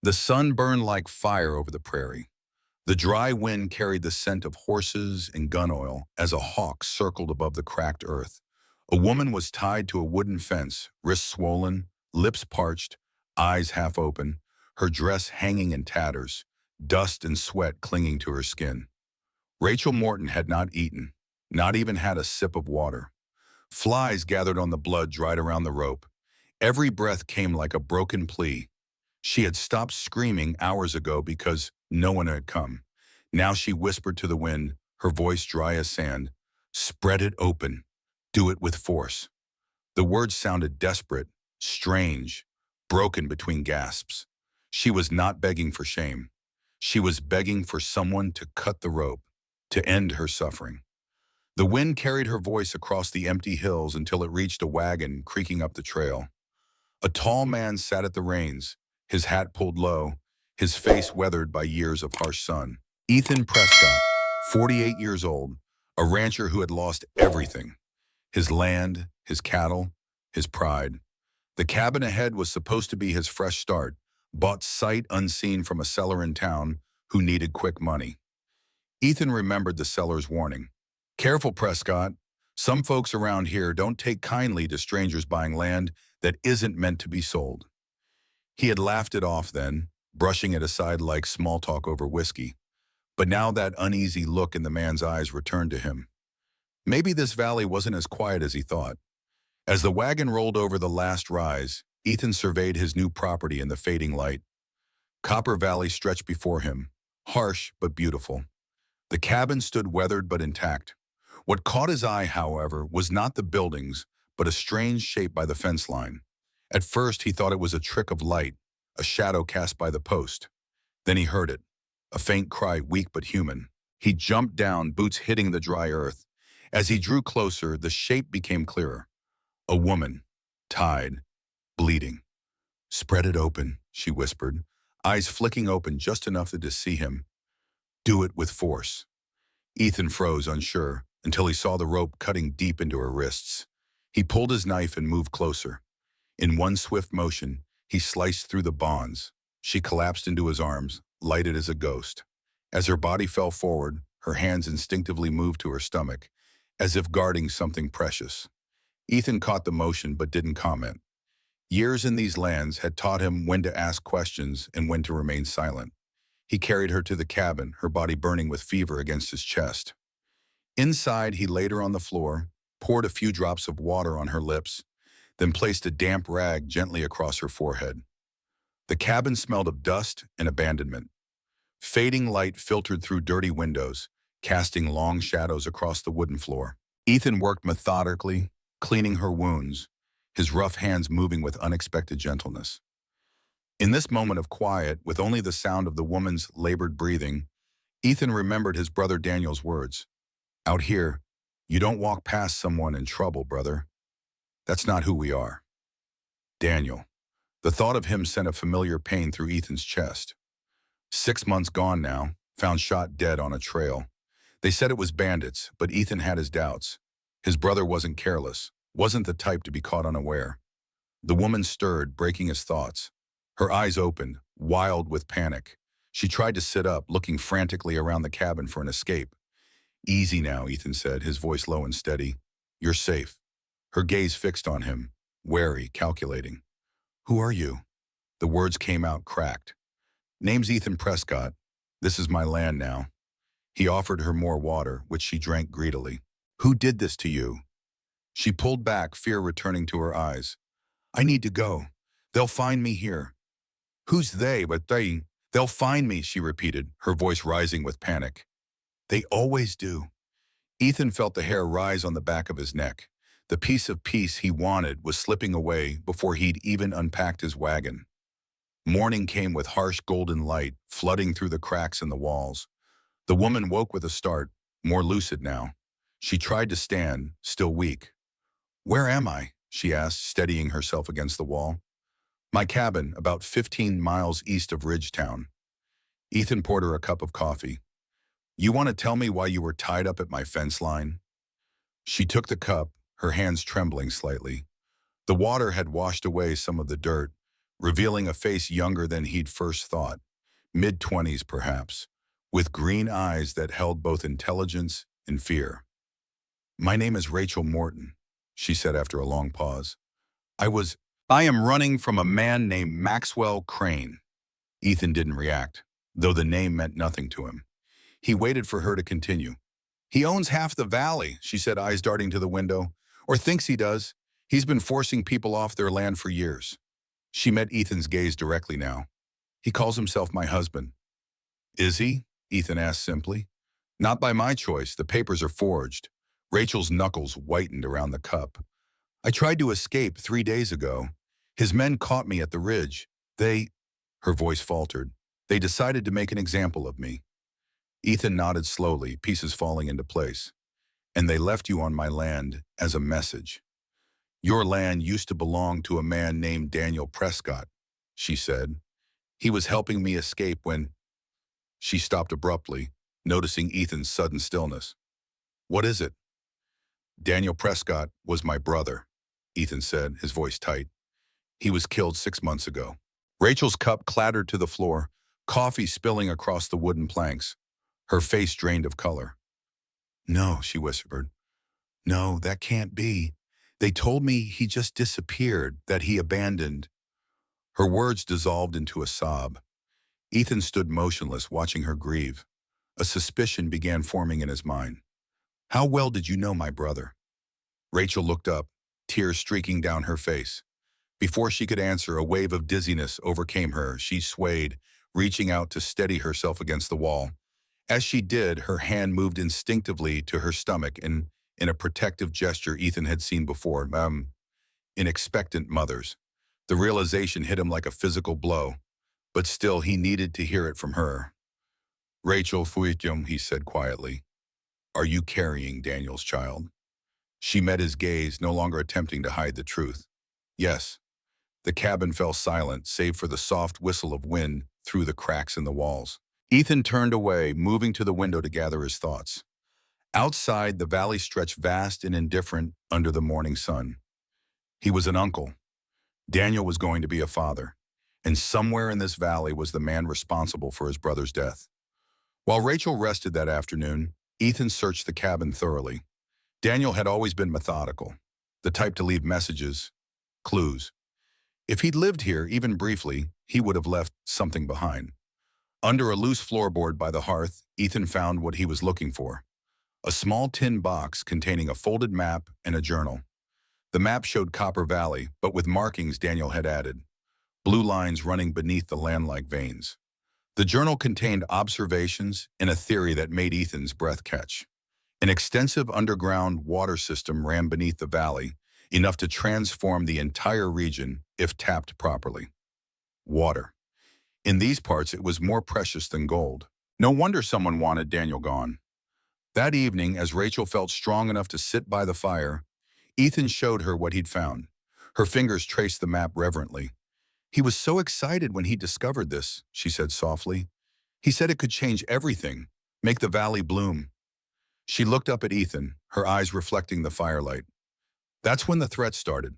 The sun burned like fire over the prairie. The dry wind carried the scent of horses and gun oil as a hawk circled above the cracked earth. A woman was tied to a wooden fence, wrists swollen, lips parched, eyes half open, her dress hanging in tatters, dust and sweat clinging to her skin. Rachel Morton had not eaten, not even had a sip of water. Flies gathered on the blood dried around the rope. Every breath came like a broken plea. She had stopped screaming hours ago because no one had come. Now she whispered to the wind, her voice dry as sand, "Spread it open. Do it with force." The words sounded desperate, strange, broken between gasps. She was not begging for shame. She was begging for someone to cut the rope, to end her suffering. The wind carried her voice across the empty hills until it reached a wagon creaking up the trail. A tall man sat at the reins, his hat pulled low, his face weathered by years of harsh sun. Ethan Prescott, 48 years old, a rancher who had lost everything: his land, his cattle, his pride. The cabin ahead was supposed to be his fresh start, bought sight unseen from a seller in town who needed quick money. Ethan remembered the seller's warning. "Careful, Prescott. Some folks around here don't take kindly to strangers buying land that isn't meant to be sold." He had laughed it off then, brushing it aside like small talk over whiskey. But now that uneasy look in the man's eyes returned to him. Maybe this valley wasn't as quiet as he thought. As the wagon rolled over the last rise, Ethan surveyed his new property in the fading light. Copper Valley stretched before him, harsh but beautiful. The cabin stood weathered but intact. What caught his eye, however, was not the buildings, but a strange shape by the fence line. At first, he thought it was a trick of light, a shadow cast by the post. Then he heard it, a faint cry, weak but human. He jumped down, boots hitting the dry earth. As he drew closer, the shape became clearer. A woman, tied, bleeding. "Spread it open," she whispered, eyes flicking open just enough to see him. "Do it with force." Ethan froze, unsure, until he saw the rope cutting deep into her wrists. He pulled his knife and moved closer. In one swift motion, he sliced through the bonds. She collapsed into his arms, lighted as a ghost. As her body fell forward, her hands instinctively moved to her stomach, as if guarding something precious. Ethan caught the motion but didn't comment. Years in these lands had taught him when to ask questions and when to remain silent. He carried her to the cabin, her body burning with fever against his chest. Inside, he laid her on the floor, poured a few drops of water on her lips, then placed a damp rag gently across her forehead. The cabin smelled of dust and abandonment. Fading light filtered through dirty windows, casting long shadows across the wooden floor. Ethan worked methodically, cleaning her wounds, his rough hands moving with unexpected gentleness. In this moment of quiet, with only the sound of the woman's labored breathing, Ethan remembered his brother Daniel's words. "Out here, you don't walk past someone in trouble, brother. That's not who we are." Daniel. The thought of him sent a familiar pain through Ethan's chest. 6 months gone now, found shot dead on a trail. They said it was bandits, but Ethan had his doubts. His brother wasn't careless, wasn't the type to be caught unaware. The woman stirred, breaking his thoughts. Her eyes opened, wild with panic. She tried to sit up, looking frantically around the cabin for an escape. "Easy now," Ethan said, his voice low and steady. "You're safe." Her gaze fixed on him, wary, calculating. "Who are you?" The words came out cracked. "Name's Ethan Prescott. This is my land now." He offered her more water, which she drank greedily. "Who did this to you?" She pulled back, fear returning to her eyes. "I need to go. They'll find me here." "Who's they? But they'll find me," she repeated, her voice rising with panic. "They always do." Ethan felt the hair rise on the back of his neck. The piece of peace he wanted was slipping away before he'd even unpacked his wagon. Morning came with harsh golden light flooding through the cracks in the walls. The woman woke with a start, more lucid now. She tried to stand, still weak. "Where am I?" she asked, steadying herself against the wall. "My cabin, about 15 miles east of Ridgetown." Ethan poured her a cup of coffee. "You want to tell me why you were tied up at my fence line?" She took the cup, her hands trembling slightly. The water had washed away some of the dirt, revealing a face younger than he'd first thought, mid-20s perhaps, with green eyes that held both intelligence and fear. "My name is Rachel Morton," she said after a long pause. I am running from a man named Maxwell Crane." Ethan didn't react, though the name meant nothing to him. He waited for her to continue. "He owns half the valley," she said, eyes darting to the window. "Or thinks he does. He's been forcing people off their land for years." She met Ethan's gaze directly now. "He calls himself my husband." "Is he?" Ethan asked simply. "Not by my choice. The papers are forged." Rachel's knuckles whitened around the cup. "I tried to escape 3 days ago. His men caught me at the ridge. Her voice faltered. "They decided to make an example of me." Ethan nodded slowly, pieces falling into place. "And they left you on my land as a message." "Your land used to belong to a man named Daniel Prescott," she said. "He was helping me escape when—" She stopped abruptly, noticing Ethan's sudden stillness. "What is it?" "Daniel Prescott was my brother," Ethan said, his voice tight. "He was killed 6 months ago." Rachel's cup clattered to the floor, coffee spilling across the wooden planks. Her face drained of color. "No," she whispered. "No, that can't be. They told me he just disappeared, that he abandoned—" Her words dissolved into a sob. Ethan stood motionless, watching her grieve. A suspicion began forming in his mind. "How well did you know my brother?" Rachel looked up, tears streaking down her face. Before she could answer, a wave of dizziness overcame her. She swayed, reaching out to steady herself against the wall. As she did, her hand moved instinctively to her stomach in a protective gesture Ethan had seen before, in expectant mothers. The realization hit him like a physical blow, but still he needed to hear it from her. "Rachel Fuityum," he said quietly. "Are you carrying Daniel's child?" She met his gaze, no longer attempting to hide the truth. "Yes." The cabin fell silent, save for the soft whistle of wind through the cracks in the walls. Ethan turned away, moving to the window to gather his thoughts. Outside, the valley stretched vast and indifferent under the morning sun. He was an uncle. Daniel was going to be a father. And somewhere in this valley was the man responsible for his brother's death. While Rachel rested that afternoon, Ethan searched the cabin thoroughly. Daniel had always been methodical, the type to leave messages, clues. If he'd lived here, even briefly, he would have left something behind. Under a loose floorboard by the hearth, Ethan found what he was looking for. A small tin box containing a folded map and a journal. The map showed Copper Valley, but with markings Daniel had added, blue lines running beneath the land-like veins. The journal contained observations and a theory that made Ethan's breath catch. An extensive underground water system ran beneath the valley, enough to transform the entire region if tapped properly. Water. In these parts, it was more precious than gold. No wonder someone wanted Daniel gone. That evening, as Rachel felt strong enough to sit by the fire, Ethan showed her what he'd found. Her fingers traced the map reverently. "He was so excited when he discovered this," she said softly. "He said it could change everything, make the valley bloom." She looked up at Ethan, her eyes reflecting the firelight. That's when the threat started.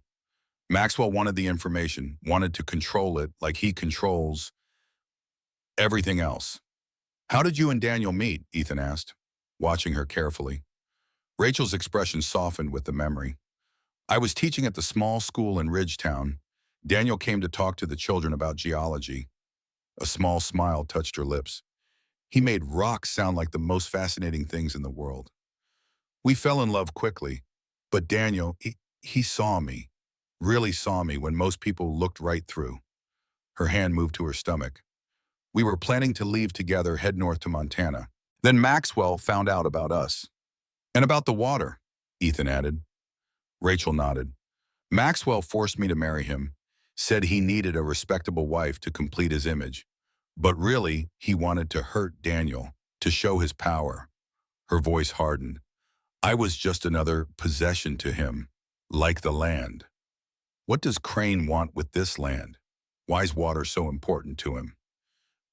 Maxwell wanted the information, wanted to control it like he controls everything else. "How did you and Daniel meet?" Ethan asked, watching her carefully. Rachel's expression softened with the memory. "I was teaching at the small school in Ridgetown. Daniel came to talk to the children about geology." A small smile touched her lips. "He made rocks sound like the most fascinating things in the world. We fell in love quickly, but Daniel, he saw me, really saw me when most people looked right through." Her hand moved to her stomach. "We were planning to leave together, head north to Montana. Then Maxwell found out about us. And about the water," Ethan added. Rachel nodded. "Maxwell forced me to marry him, said he needed a respectable wife to complete his image. But really, he wanted to hurt Daniel, to show his power." Her voice hardened. "I was just another possession to him, like the land." "What does Crane want with this land? Why is water so important to him?"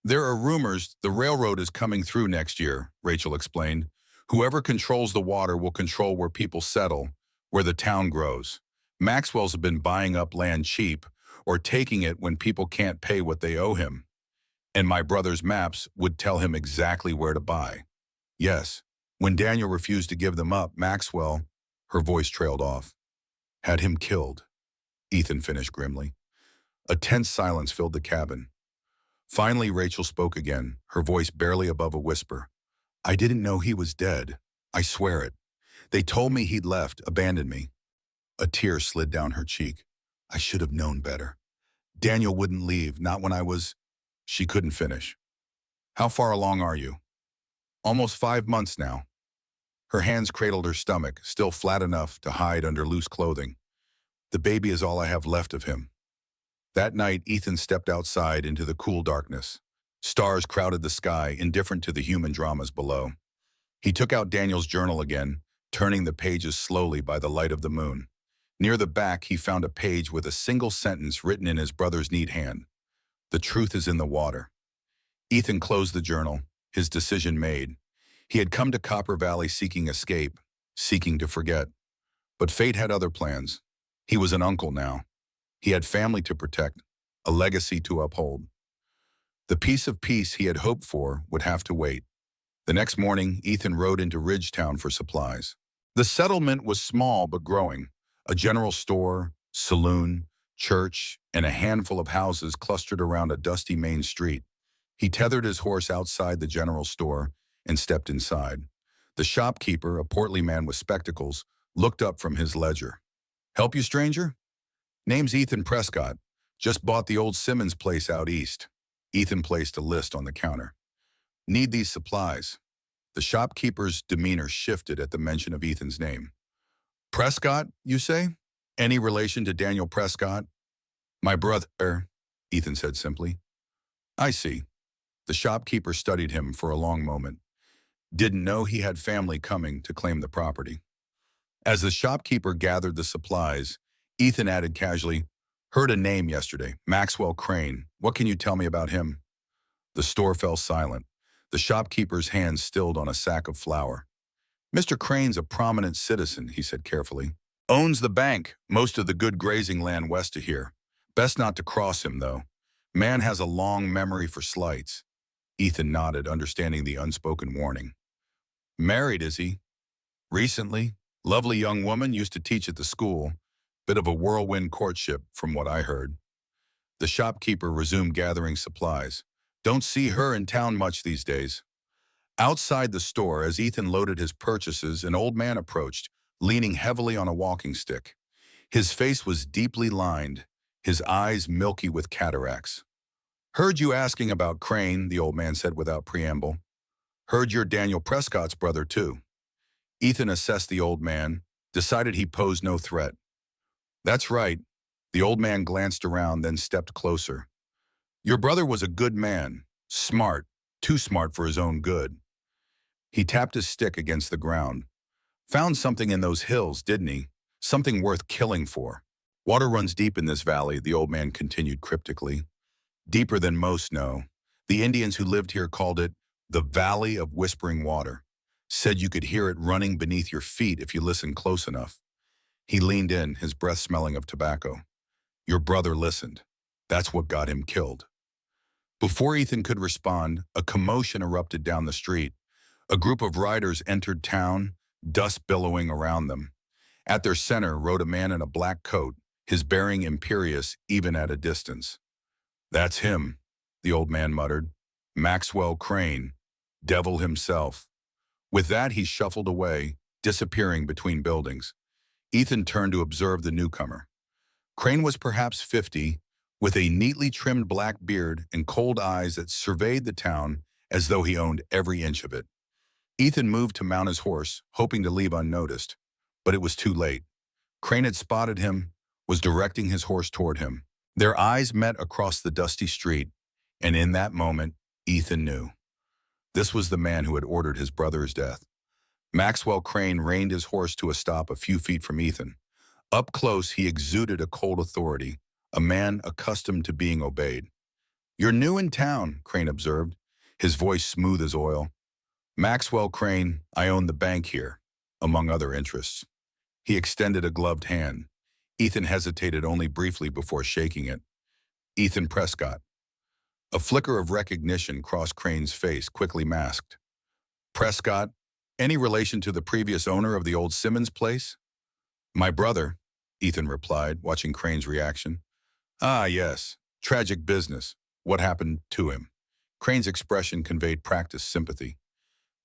"There are rumors the railroad is coming through next year," Rachel explained. "Whoever controls the water will control where people settle, where the town grows. Maxwell's been buying up land cheap, or taking it when people can't pay what they owe him. And my brother's maps would tell him exactly where to buy. Yes, when Daniel refused to give them up, Maxwell, her voice trailed off, had him killed, Ethan finished grimly. A tense silence filled the cabin. Finally, Rachel spoke again, her voice barely above a whisper. I didn't know he was dead. I swear it. They told me he'd left, abandoned me. A tear slid down her cheek. I should have known better. Daniel wouldn't leave, not when I was... She couldn't finish. How far along are you? Almost 5 months now. Her hands cradled her stomach, still flat enough to hide under loose clothing. The baby is all I have left of him. That night, Ethan stepped outside into the cool darkness. Stars crowded the sky, indifferent to the human dramas below. He took out Daniel's journal again, turning the pages slowly by the light of the moon. Near the back, he found a page with a single sentence written in his brother's neat hand. The truth is in the water. Ethan closed the journal, his decision made. He had come to Copper Valley seeking escape, seeking to forget. But fate had other plans. He was an uncle now. He had family to protect, a legacy to uphold. The piece of peace he had hoped for would have to wait. The next morning, Ethan rode into Ridgetown for supplies. The settlement was small but growing. A general store, saloon, church, and a handful of houses clustered around a dusty main street. He tethered his horse outside the general store and stepped inside. The shopkeeper, a portly man with spectacles, looked up from his ledger. Help you, stranger? Name's Ethan Prescott. Just bought the old Simmons place out east. Ethan placed a list on the counter. Need these supplies. The shopkeeper's demeanor shifted at the mention of Ethan's name. Prescott, you say? Any relation to Daniel Prescott? My brother, Ethan said simply. I see. The shopkeeper studied him for a long moment. Didn't know he had family coming to claim the property. As the shopkeeper gathered the supplies, Ethan added casually, heard a name yesterday, Maxwell Crane. What can you tell me about him? The store fell silent. The shopkeeper's hands stilled on a sack of flour. Mr. Crane's a prominent citizen, he said carefully. Owns the bank, most of the good grazing land west of here. Best not to cross him, though. Man has a long memory for slights. Ethan nodded, understanding the unspoken warning. Married, is he? Recently. Lovely young woman, used to teach at the school. Bit of a whirlwind courtship, from what I heard. The shopkeeper resumed gathering supplies. Don't see her in town much these days. Outside the store, as Ethan loaded his purchases, an old man approached, leaning heavily on a walking stick. His face was deeply lined, his eyes milky with cataracts. Heard you asking about Crane, the old man said without preamble. Heard you're Daniel Prescott's brother, too. Ethan assessed the old man, decided he posed no threat. That's right. The old man glanced around, then stepped closer. Your brother was a good man, smart, too smart for his own good. He tapped his stick against the ground. Found something in those hills, didn't he? Something worth killing for. Water runs deep in this valley, the old man continued cryptically. Deeper than most know. The Indians who lived here called it the Valley of Whispering Water. Said you could hear it running beneath your feet if you listened close enough. He leaned in, his breath smelling of tobacco. Your brother listened. That's what got him killed. Before Ethan could respond, a commotion erupted down the street. A group of riders entered town, dust billowing around them. At their center rode a man in a black coat, his bearing imperious even at a distance. That's him, the old man muttered. Maxwell Crane, devil himself. With that, he shuffled away, disappearing between buildings. Ethan turned to observe the newcomer. Crane was perhaps 50, with a neatly trimmed black beard and cold eyes that surveyed the town as though he owned every inch of it. Ethan moved to mount his horse, hoping to leave unnoticed, but it was too late. Crane had spotted him, was directing his horse toward him. Their eyes met across the dusty street, and in that moment, Ethan knew. This was the man who had ordered his brother's death. Maxwell Crane reined his horse to a stop a few feet from Ethan. Up close, he exuded a cold authority, a man accustomed to being obeyed. You're new in town, Crane observed, his voice smooth as oil. Maxwell Crane, I own the bank here, among other interests. He extended a gloved hand. Ethan hesitated only briefly before shaking it. Ethan Prescott. A flicker of recognition crossed Crane's face, quickly masked. Prescott? Any relation to the previous owner of the old Simmons place? My brother, Ethan replied, watching Crane's reaction. Ah, yes. Tragic business. What happened to him? Crane's expression conveyed practiced sympathy.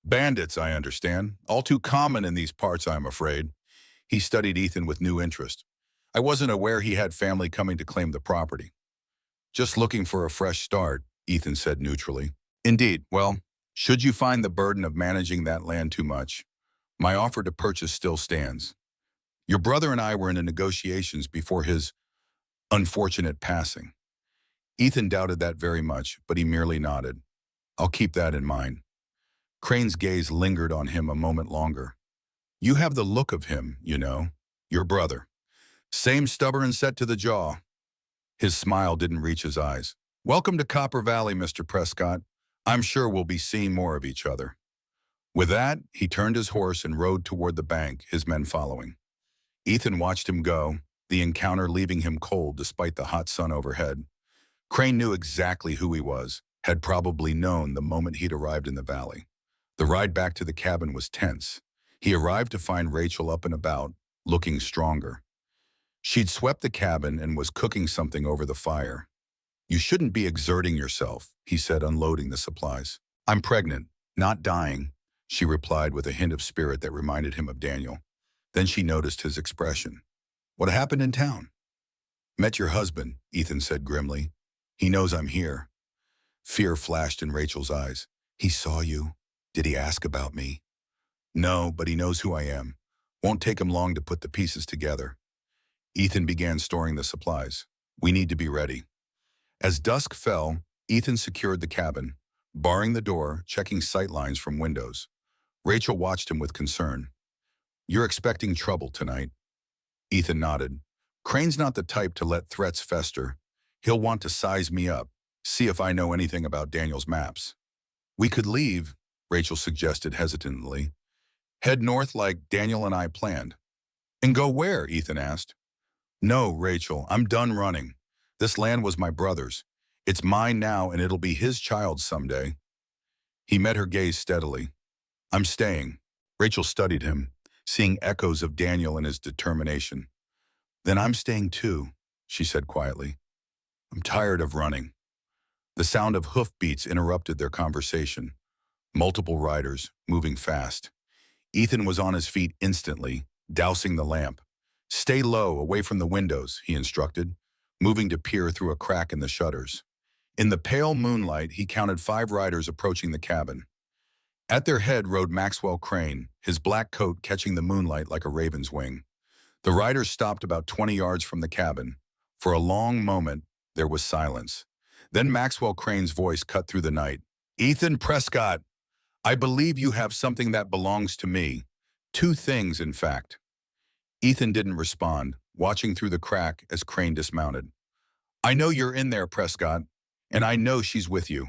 Bandits, I understand. All too common in these parts, I'm afraid. He studied Ethan with new interest. I wasn't aware he had family coming to claim the property. Just looking for a fresh start, Ethan said neutrally. Indeed. Well, should you find the burden of managing that land too much, my offer to purchase still stands. Your brother and I were in the negotiations before his unfortunate passing. Ethan doubted that very much, but he merely nodded. I'll keep that in mind. Crane's gaze lingered on him a moment longer. You have the look of him, you know, your brother. Same stubborn and set to the jaw. His smile didn't reach his eyes. Welcome to Copper Valley, Mr. Prescott. I'm sure we'll be seeing more of each other. With that, he turned his horse and rode toward the bank, his men following. Ethan watched him go, the encounter leaving him cold despite the hot sun overhead. Crane knew exactly who he was, had probably known the moment he'd arrived in the valley. The ride back to the cabin was tense. He arrived to find Rachel up and about, looking stronger. She'd swept the cabin and was cooking something over the fire. You shouldn't be exerting yourself, he said, unloading the supplies. I'm pregnant, not dying, she replied with a hint of spirit that reminded him of Daniel. Then she noticed his expression. What happened in town? Met your husband, Ethan said grimly. He knows I'm here. Fear flashed in Rachel's eyes. He saw you. Did he ask about me? No, but he knows who I am. Won't take him long to put the pieces together. Ethan began storing the supplies. We need to be ready. As dusk fell, Ethan secured the cabin, barring the door, checking sight lines from windows. Rachel watched him with concern. You're expecting trouble tonight. Ethan nodded. Crane's not the type to let threats fester. He'll want to size me up, see if I know anything about Daniel's maps. We could leave, Rachel suggested hesitantly. Head north like Daniel and I planned. And go where? Ethan asked. No, Rachel, I'm done running. This land was my brother's. It's mine now and it'll be his child someday. He met her gaze steadily. I'm staying. Rachel studied him, seeing echoes of Daniel and his determination. Then I'm staying too, she said quietly. I'm tired of running. The sound of hoofbeats interrupted their conversation. Multiple riders, moving fast. Ethan was on his feet instantly, dousing the lamp. Stay low, away from the windows, he instructed, moving to peer through a crack in the shutters. In the pale moonlight, he counted 5 riders approaching the cabin. At their head rode Maxwell Crane, his black coat catching the moonlight like a raven's wing. The riders stopped about 20 yards from the cabin. For a long moment, there was silence. Then Maxwell Crane's voice cut through the night. Ethan Prescott, I believe you have something that belongs to me. 2 things, in fact. Ethan didn't respond, watching through the crack as Crane dismounted. I know you're in there, Prescott, and I know she's with you.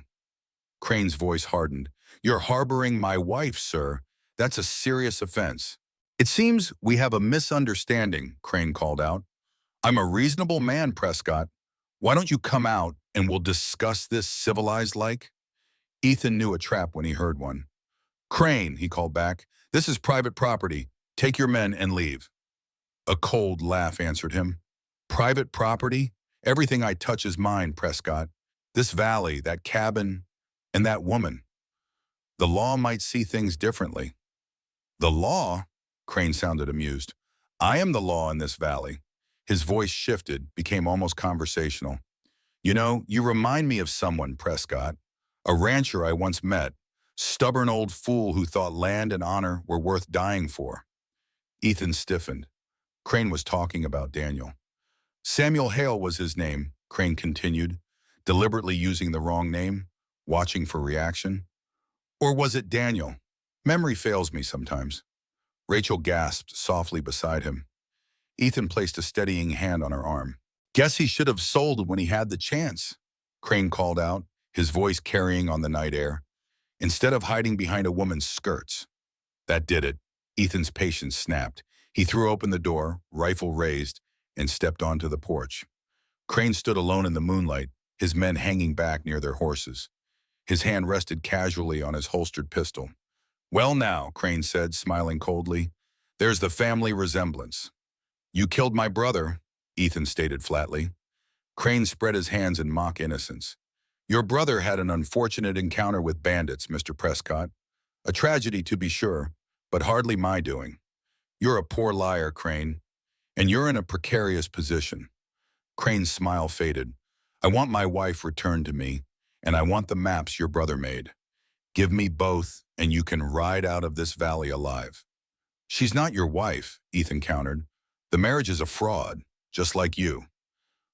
Crane's voice hardened. You're harboring my wife, sir. That's a serious offense. It seems we have a misunderstanding, Crane called out. I'm a reasonable man, Prescott. Why don't you come out and we'll discuss this civilized-like? Ethan knew a trap when he heard one. Crane, he called back, this is private property. Take your men and leave. A cold laugh answered him. Private property? Everything I touch is mine, Prescott. This valley, that cabin, and that woman. The law might see things differently. The law? Crane sounded amused. I am the law in this valley. His voice shifted, became almost conversational. You know, you remind me of someone, Prescott. A rancher I once met. Stubborn old fool who thought land and honor were worth dying for. Ethan stiffened. Crane was talking about Daniel. Samuel Hale was his name, Crane continued, deliberately using the wrong name, watching for reaction. Or was it Daniel? Memory fails me sometimes. Rachel gasped softly beside him. Ethan placed a steadying hand on her arm. Guess he should have sold when he had the chance, Crane called out, his voice carrying on the night air. Instead of hiding behind a woman's skirts. That did it. Ethan's patience snapped. He threw open the door, rifle raised, and stepped onto the porch. Crane stood alone in the moonlight, his men hanging back near their horses. His hand rested casually on his holstered pistol. "Well now," Crane said, smiling coldly, "there's the family resemblance." "You killed my brother," Ethan stated flatly. Crane spread his hands in mock innocence. "Your brother had an unfortunate encounter with bandits, Mr. Prescott. A tragedy, to be sure, but hardly my doing. You're a poor liar, Crane, and you're in a precarious position." Crane's smile faded. "I want my wife returned to me, and I want the maps your brother made. Give me both, and you can ride out of this valley alive." "She's not your wife," Ethan countered. "The marriage is a fraud, just like you."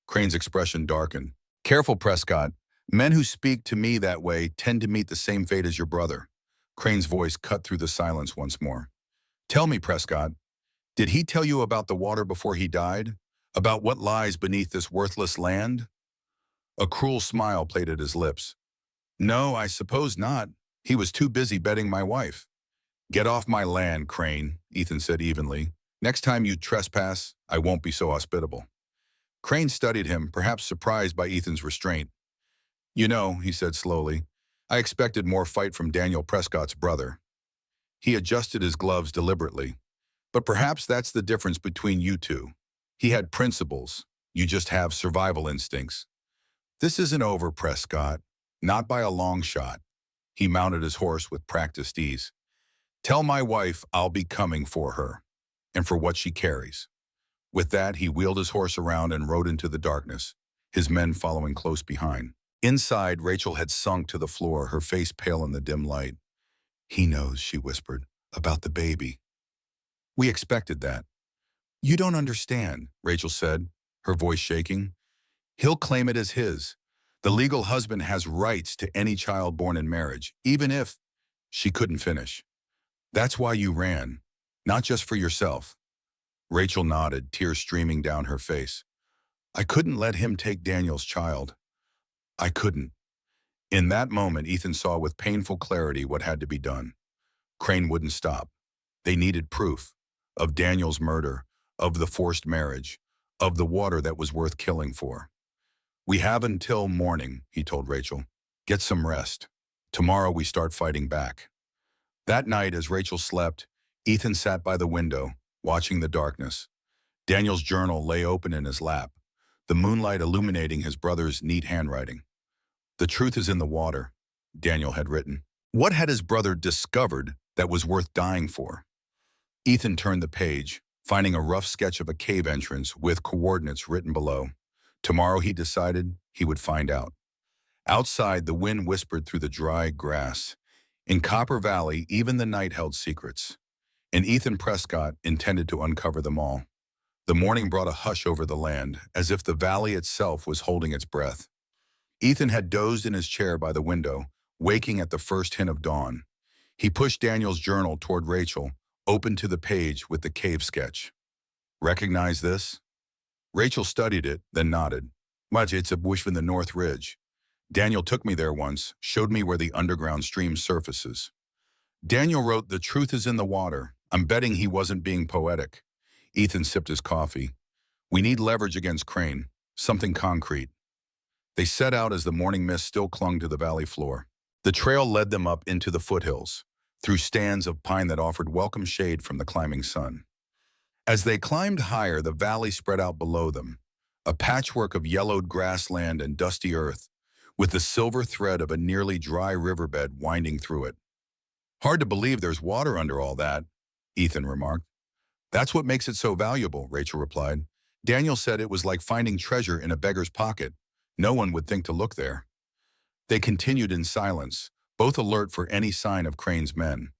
Crane's expression darkened. "Careful, Prescott. Men who speak to me that way tend to meet the same fate as your brother." Crane's voice cut through the silence once more. "Tell me, Prescott, did he tell you about the water before he died? About what lies beneath this worthless land?" A cruel smile played at his lips. "No, I suppose not. He was too busy betting my wife." "Get off my land, Crane," Ethan said evenly. "Next time you trespass, I won't be so hospitable." Crane studied him, perhaps surprised by Ethan's restraint. "You know," he said slowly, "I expected more fight from Daniel Prescott's brother." He adjusted his gloves deliberately. "But perhaps that's the difference between you two. He had principles. You just have survival instincts." "This isn't over, Prescott. Not by a long shot." He mounted his horse with practiced ease. "Tell my wife I'll be coming for her, and for what she carries." With that, he wheeled his horse around and rode into the darkness, his men following close behind. Inside, Rachel had sunk to the floor, her face pale in the dim light. "He knows," she whispered, "about the baby. We expected that." "You don't understand," Rachel said, her voice shaking. "He'll claim it as his. The legal husband has rights to any child born in marriage, even if—" She couldn't finish. "That's why you ran, not just for yourself." Rachel nodded, tears streaming down her face. "I couldn't let him take Daniel's child. I couldn't." In that moment, Ethan saw with painful clarity what had to be done. Crane wouldn't stop. They needed proof of Daniel's murder, of the forced marriage, of the water that was worth killing for. "We have until morning," he told Rachel. "Get some rest. Tomorrow we start fighting back." That night, as Rachel slept, Ethan sat by the window, watching the darkness. Daniel's journal lay open in his lap, the moonlight illuminating his brother's neat handwriting. "The truth is in the water," Daniel had written. What had his brother discovered that was worth dying for? Ethan turned the page, finding a rough sketch of a cave entrance with coordinates written below. Tomorrow, he decided, he would find out. Outside, the wind whispered through the dry grass. In Copper Valley, even the night held secrets, and Ethan Prescott intended to uncover them all. The morning brought a hush over the land, as if the valley itself was holding its breath. Ethan had dozed in his chair by the window, waking at the first hint of dawn. He pushed Daniel's journal toward Rachel, opened to the page with the cave sketch. "Recognize this?" Rachel studied it, then nodded. "Much, it's a bush in the North Ridge. Daniel took me there once, showed me where the underground stream surfaces." Daniel wrote, "The truth is in the water." I'm betting he wasn't being poetic. Ethan sipped his coffee. "We need leverage against Crane, something concrete." They set out as the morning mist still clung to the valley floor. The trail led them up into the foothills, through stands of pine that offered welcome shade from the climbing sun. As they climbed higher, the valley spread out below them, a patchwork of yellowed grassland and dusty earth, with the silver thread of a nearly dry riverbed winding through it. "Hard to believe there's water under all that," Ethan remarked. "That's what makes it so valuable," Rachel replied. "Daniel said it was like finding treasure in a beggar's pocket. No one would think to look there." They continued in silence, both alert for any sign of Crane's men.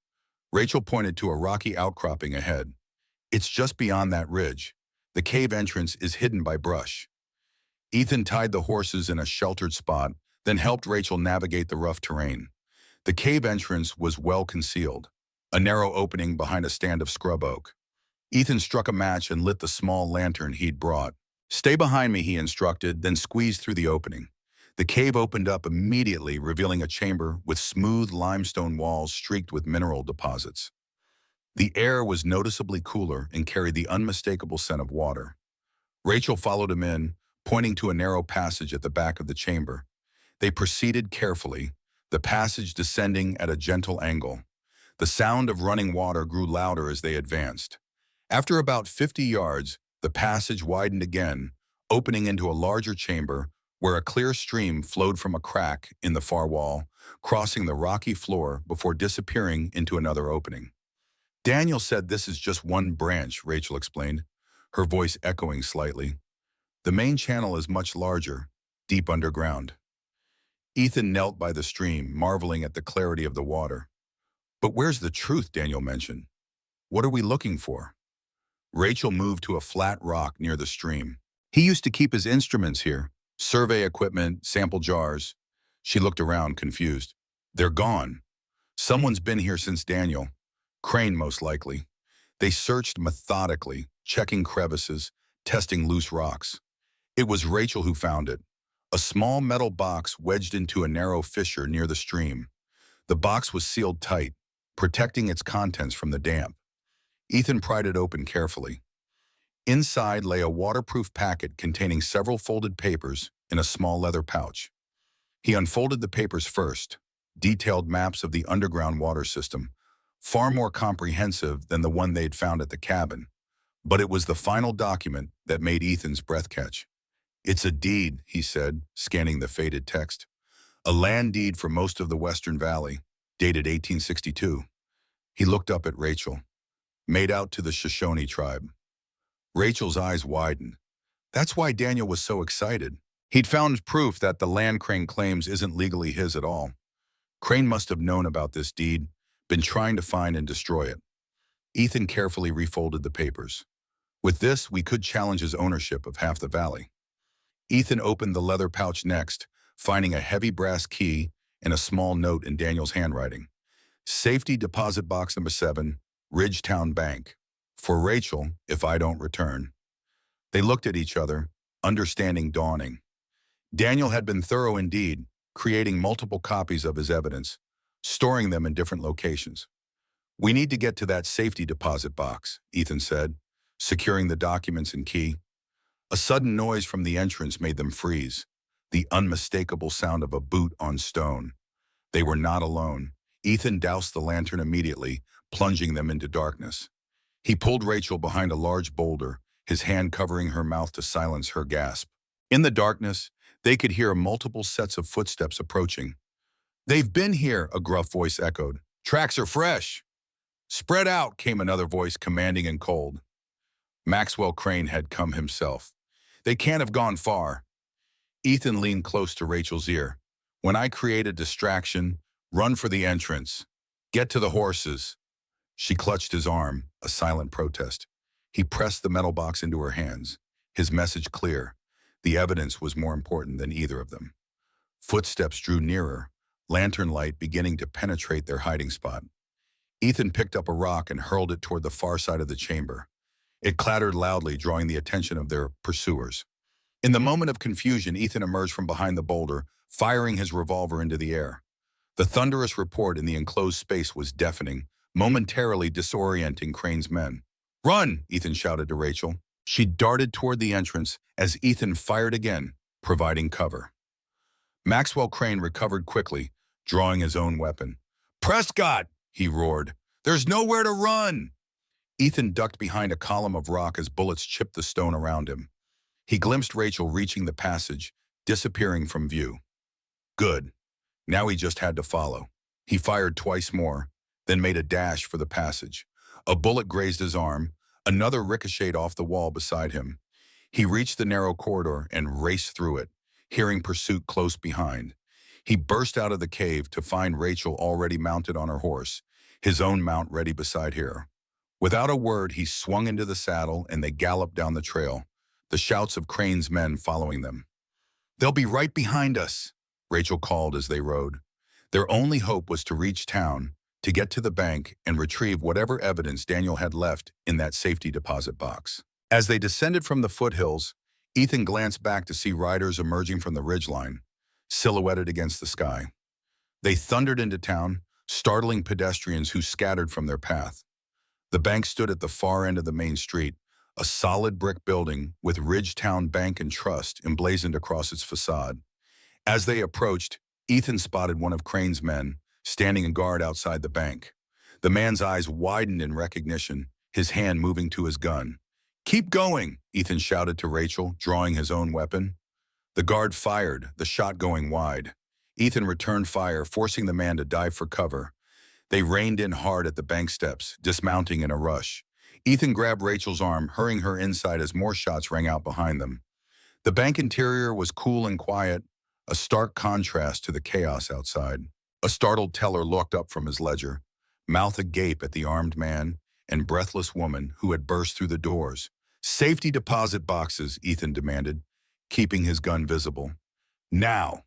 Rachel pointed to a rocky outcropping ahead. "It's just beyond that ridge. The cave entrance is hidden by brush." Ethan tied the horses in a sheltered spot, then helped Rachel navigate the rough terrain. The cave entrance was well concealed, a narrow opening behind a stand of scrub oak. Ethan struck a match and lit the small lantern he'd brought. "Stay behind me," he instructed, then squeezed through the opening. The cave opened up immediately, revealing a chamber with smooth limestone walls streaked with mineral deposits. The air was noticeably cooler and carried the unmistakable scent of water. Rachel followed him in, pointing to a narrow passage at the back of the chamber. They proceeded carefully, the passage descending at a gentle angle. The sound of running water grew louder as they advanced. After about 50 yards, the passage widened again, opening into a larger chamber where a clear stream flowed from a crack in the far wall, crossing the rocky floor before disappearing into another opening. Daniel said this is just one branch, Rachel explained, her voice echoing slightly. The main channel is much larger, deep underground. Ethan knelt by the stream, marveling at the clarity of the water. But where's the truth, Daniel mentioned. What are we looking for? Rachel moved to a flat rock near the stream. He used to keep his instruments here, survey equipment, sample jars. She looked around, confused. They're gone. Someone's been here since Daniel. Crane, most likely. They searched methodically, checking crevices, testing loose rocks. It was Rachel who found it. A small metal box wedged into a narrow fissure near the stream. The box was sealed tight, protecting its contents from the damp. Ethan pried it open carefully. Inside lay a waterproof packet containing several folded papers in a small leather pouch. He unfolded the papers first, detailed maps of the underground water system, far more comprehensive than the one they'd found at the cabin. But it was the final document that made Ethan's breath catch. It's a deed, he said, scanning the faded text. A land deed for most of the Western Valley, dated 1862. He looked up at Rachel. Made out to the Shoshone tribe. Rachel's eyes widened. That's why Daniel was so excited. He'd found proof that the land Crane claims isn't legally his at all. Crane must have known about this deed, been trying to find and destroy it. Ethan carefully refolded the papers. With this, we could challenge his ownership of half the valley. Ethan opened the leather pouch next, finding a heavy brass key and a small note in Daniel's handwriting. Safety deposit box number 7, Ridgetown Bank. For Rachel, if I don't return. They looked at each other, understanding dawning. Daniel had been thorough indeed, creating multiple copies of his evidence, storing them in different locations. We need to get to that safety deposit box, Ethan said, securing the documents and key. A sudden noise from the entrance made them freeze, the unmistakable sound of a boot on stone. They were not alone. Ethan doused the lantern immediately, plunging them into darkness. He pulled Rachel behind a large boulder, his hand covering her mouth to silence her gasp. In the darkness, they could hear multiple sets of footsteps approaching. They've been here, a gruff voice echoed. Tracks are fresh. Spread out, came another voice, commanding and cold. Maxwell Crane had come himself. They can't have gone far. Ethan leaned close to Rachel's ear. When I create a distraction, run for the entrance. Get to the horses. She clutched his arm, a silent protest. He pressed the metal box into her hands, his message clear. The evidence was more important than either of them. Footsteps drew nearer, lantern light beginning to penetrate their hiding spot. Ethan picked up a rock and hurled it toward the far side of the chamber. It clattered loudly, drawing the attention of their pursuers. In the moment of confusion, Ethan emerged from behind the boulder, firing his revolver into the air. The thunderous report in the enclosed space was deafening, momentarily disorienting Crane's men. Run, Ethan shouted to Rachel. She darted toward the entrance as Ethan fired again, providing cover. Maxwell Crane recovered quickly, drawing his own weapon. Prescott, he roared. There's nowhere to run. Ethan ducked behind a column of rock as bullets chipped the stone around him. He glimpsed Rachel reaching the passage, disappearing from view. Good. Now he just had to follow. He fired twice more, then made a dash for the passage. A bullet grazed his arm, another ricocheted off the wall beside him. He reached the narrow corridor and raced through it, hearing pursuit close behind. He burst out of the cave to find Rachel already mounted on her horse, his own mount ready beside her. Without a word, he swung into the saddle and they galloped down the trail, the shouts of Crane's men following them. They'll be right behind us, Rachel called as they rode. Their only hope was to reach town, to get to the bank and retrieve whatever evidence Daniel had left in that safety deposit box. As they descended from the foothills, Ethan glanced back to see riders emerging from the ridgeline, silhouetted against the sky. They thundered into town, startling pedestrians who scattered from their path. The bank stood at the far end of the main street, a solid brick building with Ridgetown Bank and Trust emblazoned across its facade. As they approached, Ethan spotted one of Crane's men, standing in guard outside the bank. The man's eyes widened in recognition, his hand moving to his gun. "Keep going," Ethan shouted to Rachel, drawing his own weapon. The guard fired, the shot going wide. Ethan returned fire, forcing the man to dive for cover. They reined in hard at the bank steps, dismounting in a rush. Ethan grabbed Rachel's arm, hurrying her inside as more shots rang out behind them. The bank interior was cool and quiet, a stark contrast to the chaos outside. A startled teller looked up from his ledger, mouth agape at the armed man and breathless woman who had burst through the doors. "Safety deposit boxes," Ethan demanded, keeping his gun visible. "Now!"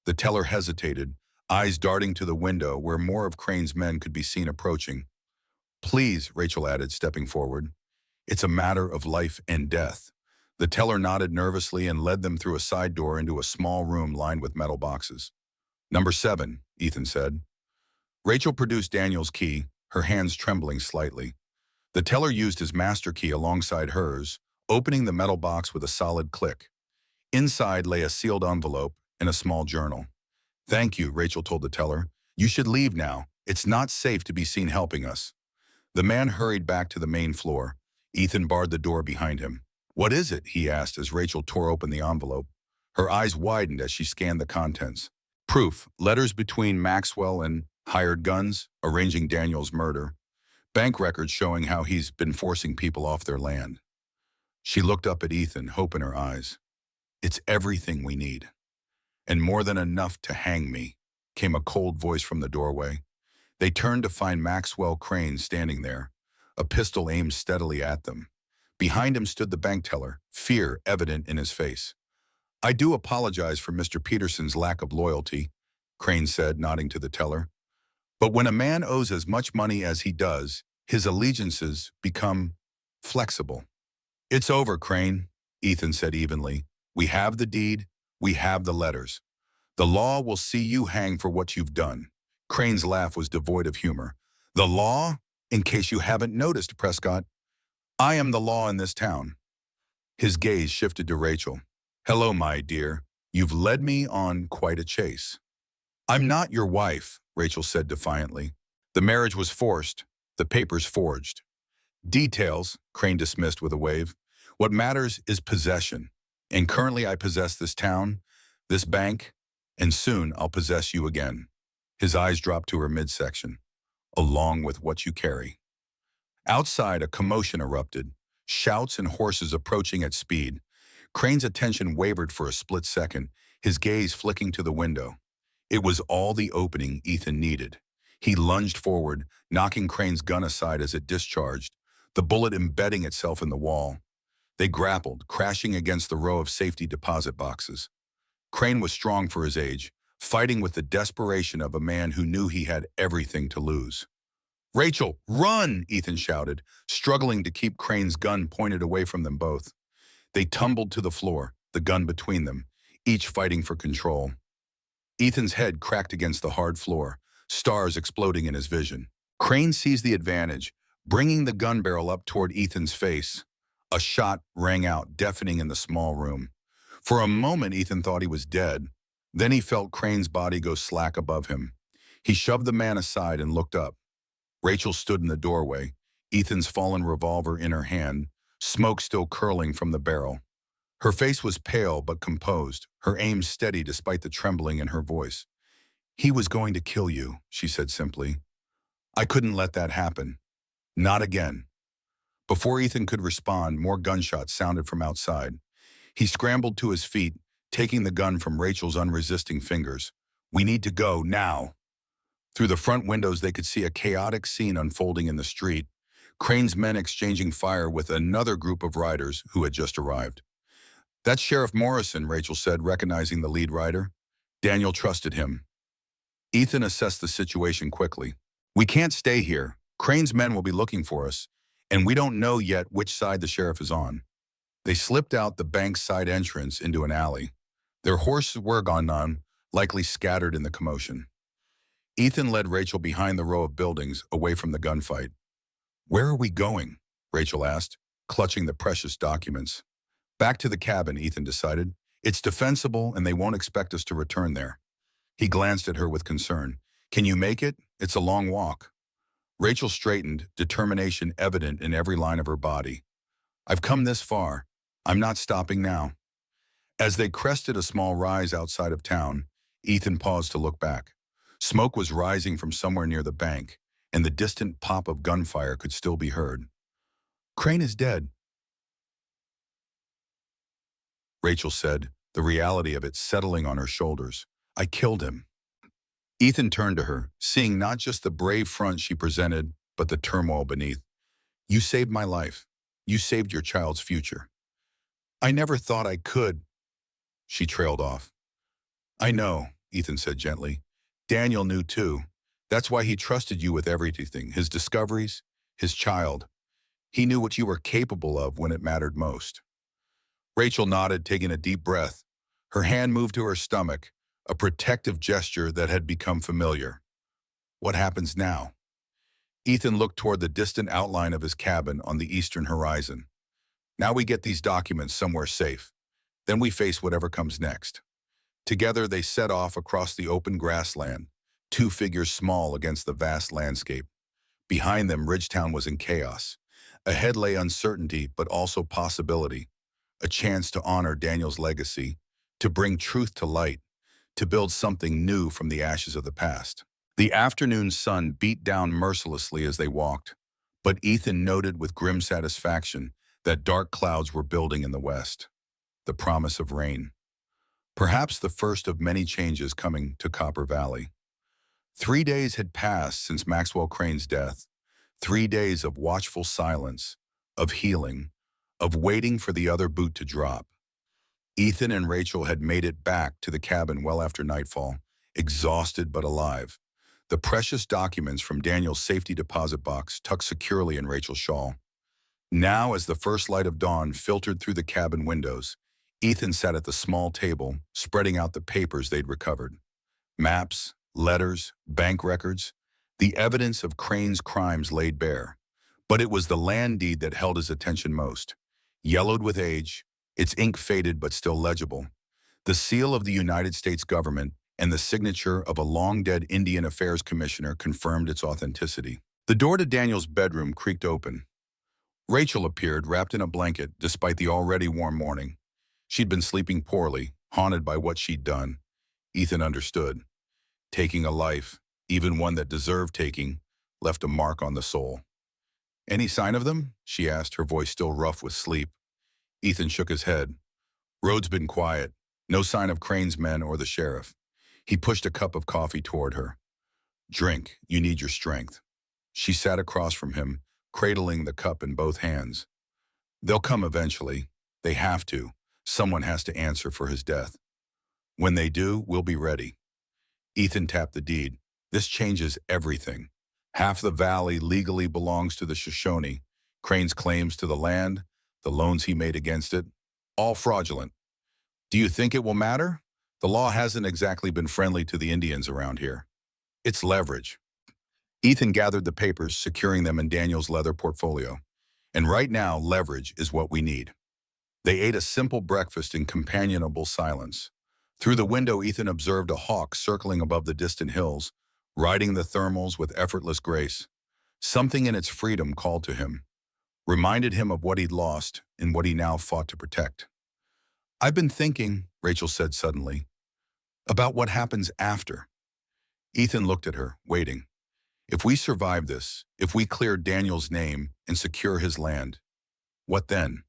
The teller hesitated, eyes darting to the window where more of Crane's men could be seen approaching. "Please," Rachel added, stepping forward. "It's a matter of life and death." The teller nodded nervously and led them through a side door into a small room lined with metal boxes. "Number 7, Ethan said. Rachel produced Daniel's key, her hands trembling slightly. The teller used his master key alongside hers, opening the metal box with a solid click. Inside lay a sealed envelope and a small journal. "Thank you," Rachel told the teller. "You should leave now. It's not safe to be seen helping us." The man hurried back to the main floor. Ethan barred the door behind him. "What is it?" he asked as Rachel tore open the envelope. Her eyes widened as she scanned the contents. "Proof, letters between Maxwell and hired guns, arranging Daniel's murder. Bank records showing how he's been forcing people off their land." She looked up at Ethan, hope in her eyes. "It's everything we need. And more than enough to hang me," came a cold voice from the doorway. They turned to find Maxwell Crane standing there, a pistol aimed steadily at them. Behind him stood the bank teller, fear evident in his face. "I do apologize for Mr. Peterson's lack of loyalty," Crane said, nodding to the teller. "But when a man owes as much money as he does, his allegiances become flexible." "It's over, Crane," Ethan said evenly. "We have the deed, we have the letters. The law will see you hang for what you've done." Crane's laugh was devoid of humor. "The law? In case you haven't noticed, Prescott, I am the law in this town." His gaze shifted to Rachel. "Hello, my dear. You've led me on quite a chase." "I'm not your wife," Rachel said defiantly. "The marriage was forced, the papers forged." "Details," Crane dismissed with a wave. "What matters is possession. And currently I possess this town, this bank, and soon I'll possess you again." His eyes dropped to her midsection. "Along with what you carry." Outside, a commotion erupted, shouts and horses approaching at speed. Crane's attention wavered for a split second, his gaze flicking to the window. It was all the opening Ethan needed. He lunged forward, knocking Crane's gun aside as it discharged, the bullet embedding itself in the wall. They grappled, crashing against the row of safety deposit boxes. Crane was strong for his age, fighting with the desperation of a man who knew he had everything to lose. "Rachel, run!" Ethan shouted, struggling to keep Crane's gun pointed away from them both. They tumbled to the floor, the gun between them, each fighting for control. Ethan's head cracked against the hard floor, stars exploding in his vision. Crane seized the advantage, bringing the gun barrel up toward Ethan's face. A shot rang out, deafening in the small room. For a moment, Ethan thought he was dead. Then he felt Crane's body go slack above him. He shoved the man aside and looked up. Rachel stood in the doorway, Ethan's fallen revolver in her hand, smoke still curling from the barrel. Her face was pale but composed, her aim steady despite the trembling in her voice. "He was going to kill you," she said simply. "I couldn't let that happen. Not again." Before Ethan could respond, more gunshots sounded from outside. He scrambled to his feet, taking the gun from Rachel's unresisting fingers. "We need to go, now." Through the front windows, they could see a chaotic scene unfolding in the street, Crane's men exchanging fire with another group of riders who had just arrived. "That's Sheriff Morrison," Rachel said, recognizing the lead rider. Daniel trusted him. Ethan assessed the situation quickly. "We can't stay here. Crane's men will be looking for us, and we don't know yet which side the sheriff is on." They slipped out the bank's side entrance into an alley. Their horses were gone, likely scattered in the commotion. Ethan led Rachel behind the row of buildings, away from the gunfight. "Where are we going?" Rachel asked, clutching the precious documents. Back to the cabin, Ethan decided. It's defensible and they won't expect us to return there. He glanced at her with concern. Can you make it? It's a long walk. Rachel straightened, determination evident in every line of her body. I've come this far. I'm not stopping now. As they crested a small rise outside of town, Ethan paused to look back. Smoke was rising from somewhere near the bank, and the distant pop of gunfire could still be heard. Crane is dead, Rachel said, the reality of it settling on her shoulders. I killed him. Ethan turned to her, seeing not just the brave front she presented, but the turmoil beneath. You saved my life. You saved your child's future. I never thought I could, she trailed off. I know, Ethan said gently. Daniel knew too. That's why he trusted you with everything, his discoveries, his child. He knew what you were capable of when it mattered most. Rachel nodded, taking a deep breath. Her hand moved to her stomach, a protective gesture that had become familiar. What happens now? Ethan looked toward the distant outline of his cabin on the eastern horizon. Now we get these documents somewhere safe. Then we face whatever comes next. Together they set off across the open grassland, two figures small against the vast landscape. Behind them, Ridgetown was in chaos. Ahead lay uncertainty, but also possibility. A chance to honor Daniel's legacy, to bring truth to light, to build something new from the ashes of the past. The afternoon sun beat down mercilessly as they walked, but Ethan noted with grim satisfaction that dark clouds were building in the west. The promise of rain. Perhaps the first of many changes coming to Copper Valley. 3 days had passed since Maxwell Crane's death. 3 days of watchful silence, of healing, of waiting for the other boot to drop. Ethan and Rachel had made it back to the cabin well after nightfall, exhausted but alive. The precious documents from Daniel's safety deposit box tucked securely in Rachel's shawl. Now, as the first light of dawn filtered through the cabin windows, Ethan sat at the small table, spreading out the papers they'd recovered. Maps, letters, bank records, the evidence of Crane's crimes laid bare. But it was the land deed that held his attention most. Yellowed with age, its ink faded but still legible. The seal of the United States government and the signature of a long-dead Indian Affairs commissioner confirmed its authenticity. The door to Daniel's bedroom creaked open. Rachel appeared, wrapped in a blanket, despite the already warm morning. She'd been sleeping poorly, haunted by what she'd done. Ethan understood. Taking a life, even one that deserved taking, left a mark on the soul. Any sign of them? She asked, her voice still rough with sleep. Ethan shook his head. Road's been quiet. No sign of Crane's men or the sheriff. He pushed a cup of coffee toward her. Drink, you need your strength. She sat across from him, cradling the cup in both hands. They'll come eventually. They have to. Someone has to answer for his death. When they do, we'll be ready. Ethan tapped the deed. This changes everything. Half the valley legally belongs to the Shoshone. Crane's claims to the land, the loans he made against it, all fraudulent. Do you think it will matter? The law hasn't exactly been friendly to the Indians around here. It's leverage. Ethan gathered the papers, securing them in Daniel's leather portfolio. And right now, leverage is what we need. They ate a simple breakfast in companionable silence. Through the window, Ethan observed a hawk circling above the distant hills, riding the thermals with effortless grace. Something in its freedom called to him, reminded him of what he'd lost and what he now fought to protect. I've been thinking, Rachel said suddenly, about what happens after. Ethan looked at her, waiting. If we survive this, if we clear Daniel's name and secure his land, what then?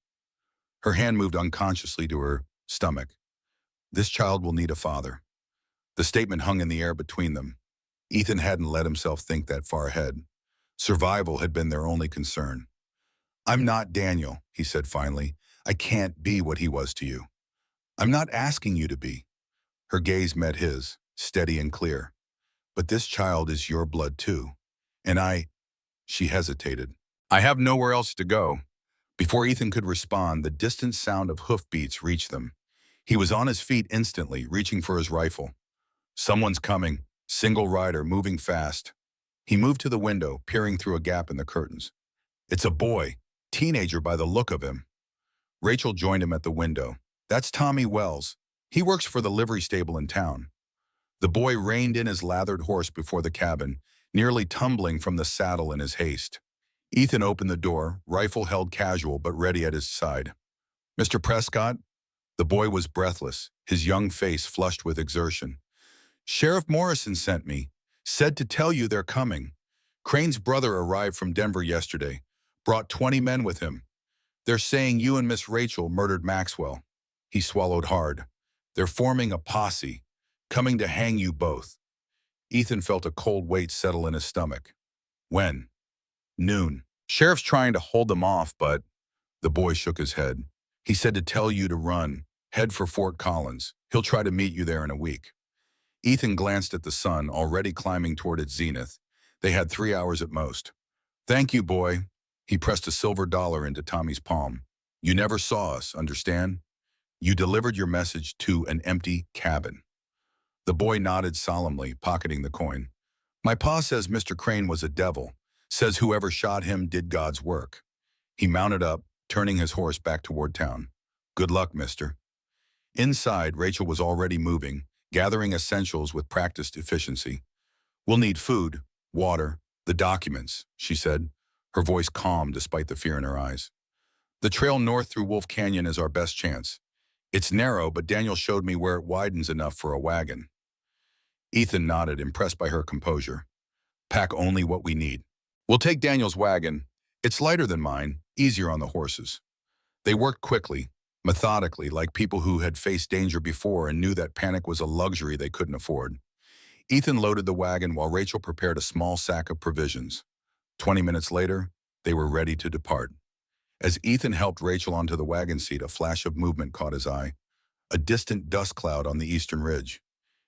Her hand moved unconsciously to her stomach. This child will need a father. The statement hung in the air between them. Ethan hadn't let himself think that far ahead. Survival had been their only concern. I'm not Daniel, he said finally. I can't be what he was to you. I'm not asking you to be. Her gaze met his, steady and clear. But this child is your blood too. And she hesitated. I have nowhere else to go. Before Ethan could respond, the distant sound of hoofbeats reached them. He was on his feet instantly, reaching for his rifle. Someone's coming, single rider, moving fast. He moved to the window, peering through a gap in the curtains. It's a boy, teenager by the look of him. Rachel joined him at the window. That's Tommy Wells. He works for the livery stable in town. The boy reined in his lathered horse before the cabin, nearly tumbling from the saddle in his haste. Ethan opened the door, rifle held casual but ready at his side. "Mr. Prescott?" The boy was breathless, his young face flushed with exertion. "Sheriff Morrison sent me. Said to tell you they're coming. Crane's brother arrived from Denver yesterday. Brought 20 men with him. They're saying you and Miss Rachel murdered Maxwell." He swallowed hard. "They're forming a posse, coming to hang you both." Ethan felt a cold weight settle in his stomach. "When?" "Noon. Sheriff's trying to hold them off, but—" The boy shook his head. "He said to tell you to run. Head for Fort Collins. He'll try to meet you there in a week." Ethan glanced at the sun, already climbing toward its zenith. They had 3 hours at most. "Thank you, boy." He pressed a silver dollar into Tommy's palm. "You never saw us, understand? You delivered your message to an empty cabin." The boy nodded solemnly, pocketing the coin. "My pa says Mr. Crane was a devil. Says whoever shot him did God's work." He mounted up, turning his horse back toward town. "Good luck, mister." Inside, Rachel was already moving, gathering essentials with practiced efficiency. "We'll need food, water, the documents," she said, her voice calm despite the fear in her eyes. "The trail north through Wolf Canyon is our best chance. It's narrow, but Daniel showed me where it widens enough for a wagon." Ethan nodded, impressed by her composure. "Pack only what we need. We'll take Daniel's wagon. It's lighter than mine, easier on the horses." They worked quickly, methodically, like people who had faced danger before and knew that panic was a luxury they couldn't afford. Ethan loaded the wagon while Rachel prepared a small sack of provisions. 20 minutes later, they were ready to depart. As Ethan helped Rachel onto the wagon seat, a flash of movement caught his eye. A distant dust cloud on the eastern ridge.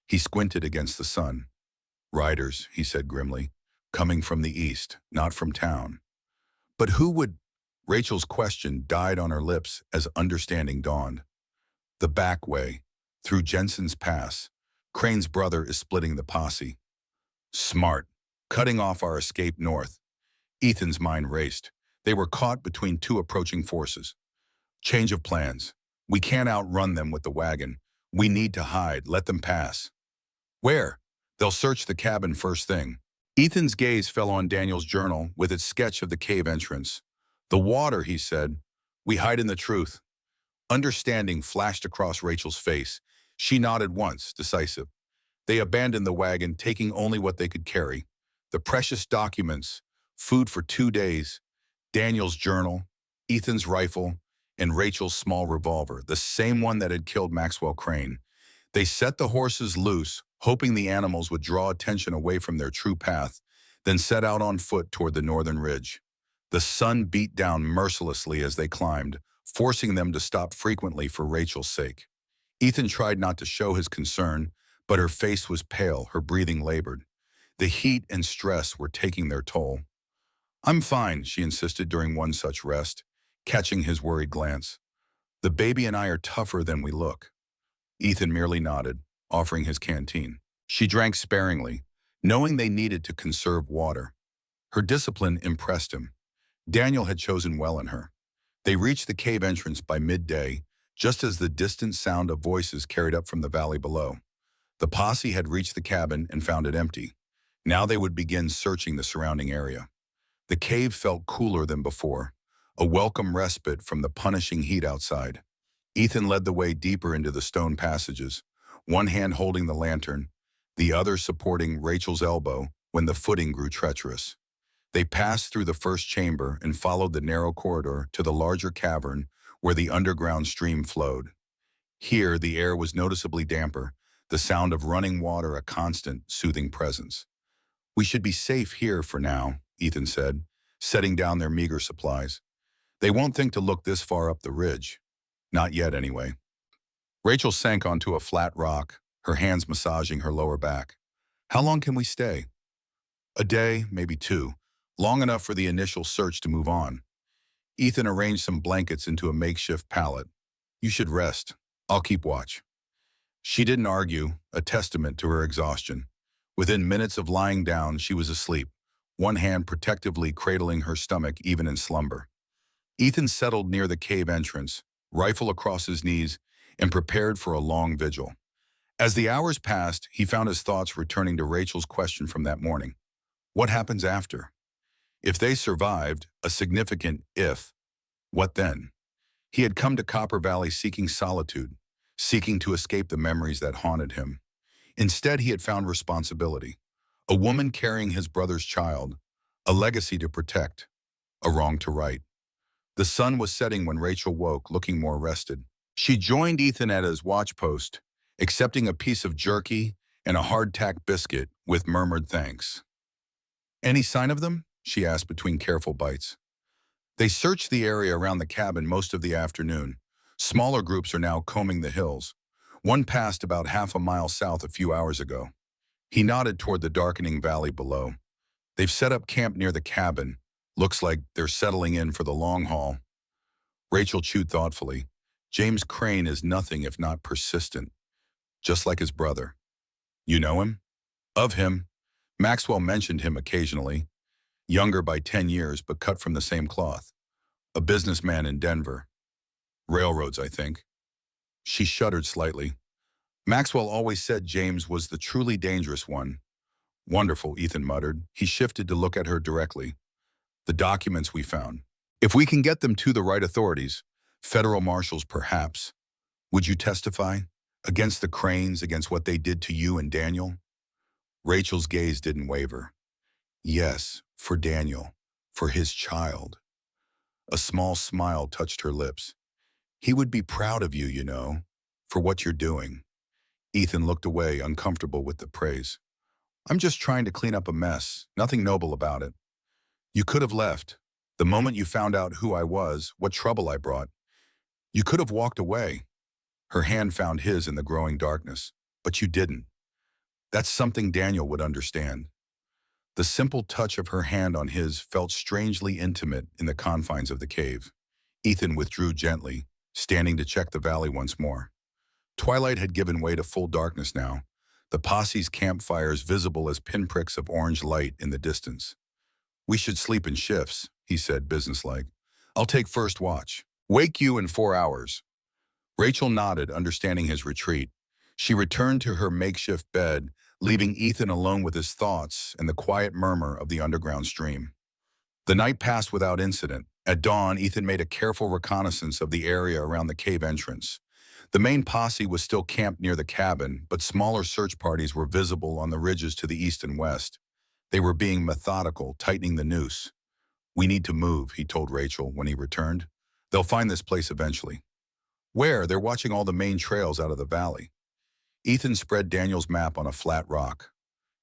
He squinted against the sun. "Riders," he said grimly, "coming from the east, not from town." "But who would—" Rachel's question died on her lips as understanding dawned. "The back way, through Jensen's Pass. Crane's brother is splitting the posse." "Smart. Cutting off our escape north." Ethan's mind raced. They were caught between two approaching forces. "Change of plans. We can't outrun them with the wagon. We need to hide. Let them pass." "Where?" "They'll search the cabin first thing." Ethan's gaze fell on Daniel's journal with its sketch of the cave entrance. "The water," he said. "We hide in the truth." Understanding flashed across Rachel's face. She nodded once, decisive. They abandoned the wagon, taking only what they could carry. The precious documents, food for 2 days, Daniel's journal, Ethan's rifle, and Rachel's small revolver, the same one that had killed Maxwell Crane. They set the horses loose, hoping the animals would draw attention away from their true path, then set out on foot toward the northern ridge. The sun beat down mercilessly as they climbed, forcing them to stop frequently for Rachel's sake. Ethan tried not to show his concern, but her face was pale, her breathing labored. The heat and stress were taking their toll. "I'm fine," she insisted during one such rest, catching his worried glance. "The baby and I are tougher than we look." Ethan merely nodded, offering his canteen. She drank sparingly, knowing they needed to conserve water. Her discipline impressed him. Daniel had chosen well in her. They reached the cave entrance by midday, just as the distant sound of voices carried up from the valley below. The posse had reached the cabin and found it empty. Now they would begin searching the surrounding area. The cave felt cooler than before, a welcome respite from the punishing heat outside. Ethan led the way deeper into the stone passages, one hand holding the lantern, the other supporting Rachel's elbow when the footing grew treacherous. They passed through the first chamber and followed the narrow corridor to the larger cavern where the underground stream flowed. Here, the air was noticeably damper, the sound of running water a constant, soothing presence. "We should be safe here for now," Ethan said, setting down their meager supplies. "They won't think to look this far up the ridge. Not yet, anyway." Rachel sank onto a flat rock, her hands massaging her lower back. "How long can we stay?" "A day, maybe 2. Long enough for the initial search to move on." Ethan arranged some blankets into a makeshift pallet. "You should rest. I'll keep watch." She didn't argue, a testament to her exhaustion. Within minutes of lying down, she was asleep, one hand protectively cradling her stomach even in slumber. Ethan settled near the cave entrance, rifle across his knees, and prepared for a long vigil. As the hours passed, he found his thoughts returning to Rachel's question from that morning. What happens after? If they survived, a significant if, what then? He had come to Copper Valley seeking solitude, seeking to escape the memories that haunted him. Instead, he had found responsibility. A woman carrying his brother's child, a legacy to protect, a wrong to right. The sun was setting when Rachel woke, looking more rested. She joined Ethan at his watch post, accepting a piece of jerky and a hardtack biscuit with murmured thanks. Any sign of them? She asked between careful bites. They searched the area around the cabin most of the afternoon. Smaller groups are now combing the hills. One passed about half a mile south a few hours ago. He nodded toward the darkening valley below. They've set up camp near the cabin. Looks like they're settling in for the long haul. Rachel chewed thoughtfully. James Crane is nothing if not persistent, just like his brother. You know him? Of him. Maxwell mentioned him occasionally. Younger by 10 years, but cut from the same cloth. A businessman in Denver. Railroads, I think. She shuddered slightly. Maxwell always said James was the truly dangerous one. Wonderful, Ethan muttered. He shifted to look at her directly. The documents we found. If we can get them to the right authorities, federal marshals perhaps, would you testify? Against the Cranes, against what they did to you and Daniel? Rachel's gaze didn't waver. Yes, for Daniel, for his child. A small smile touched her lips. He would be proud of you, you know, for what you're doing. Ethan looked away, uncomfortable with the praise. I'm just trying to clean up a mess, nothing noble about it. You could have left. The moment you found out who I was, what trouble I brought, you could have walked away. Her hand found his in the growing darkness, but you didn't. That's something Daniel would understand. The simple touch of her hand on his felt strangely intimate in the confines of the cave. Ethan withdrew gently, standing to check the valley once more. Twilight had given way to full darkness now, the posse's campfires visible as pinpricks of orange light in the distance. We should sleep in shifts, he said, businesslike. I'll take first watch. Wake you in 4 hours. Rachel nodded, understanding his retreat. She returned to her makeshift bed, leaving Ethan alone with his thoughts and the quiet murmur of the underground stream. The night passed without incident. At dawn, Ethan made a careful reconnaissance of the area around the cave entrance. The main posse was still camped near the cabin, but smaller search parties were visible on the ridges to the east and west. They were being methodical, tightening the noose. We need to move, he told Rachel when he returned. They'll find this place eventually. Where? They're watching all the main trails out of the valley. Ethan spread Daniel's map on a flat rock.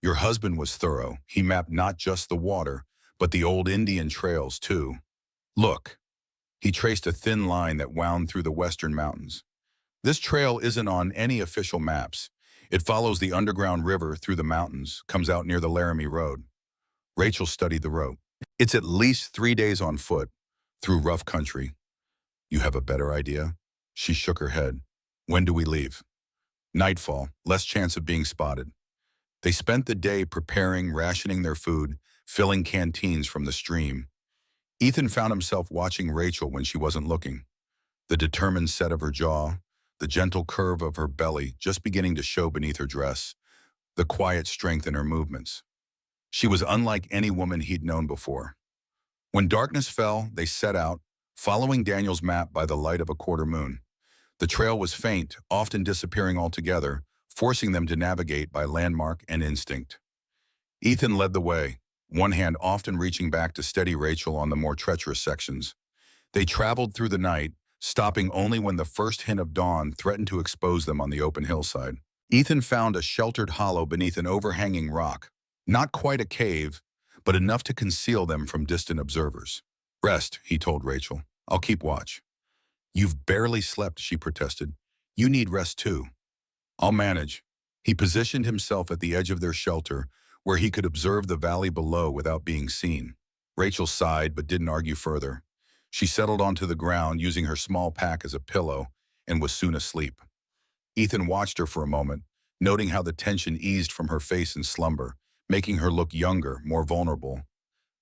Your husband was thorough. He mapped not just the water, but the old Indian trails too. Look. He traced a thin line that wound through the western mountains. This trail isn't on any official maps. It follows the underground river through the mountains, comes out near the Laramie Road. Rachel studied the route. It's at least 3 days on foot, through rough country. You have a better idea? She shook her head. When do we leave? Nightfall, less chance of being spotted. They spent the day preparing, rationing their food, filling canteens from the stream. Ethan found himself watching Rachel when she wasn't looking. The determined set of her jaw, the gentle curve of her belly just beginning to show beneath her dress, the quiet strength in her movements. She was unlike any woman he'd known before. When darkness fell, they set out, following Daniel's map by the light of a quarter moon. The trail was faint, often disappearing altogether, forcing them to navigate by landmark and instinct. Ethan led the way, one hand often reaching back to steady Rachel on the more treacherous sections. They traveled through the night, stopping only when the first hint of dawn threatened to expose them on the open hillside. Ethan found a sheltered hollow beneath an overhanging rock. Not quite a cave, but enough to conceal them from distant observers. Rest, he told Rachel. I'll keep watch. You've barely slept, she protested. You need rest too. I'll manage. He positioned himself at the edge of their shelter, where he could observe the valley below without being seen. Rachel sighed but didn't argue further. She settled onto the ground, using her small pack as a pillow, and was soon asleep. Ethan watched her for a moment, noting how the tension eased from her face in slumber, making her look younger, more vulnerable.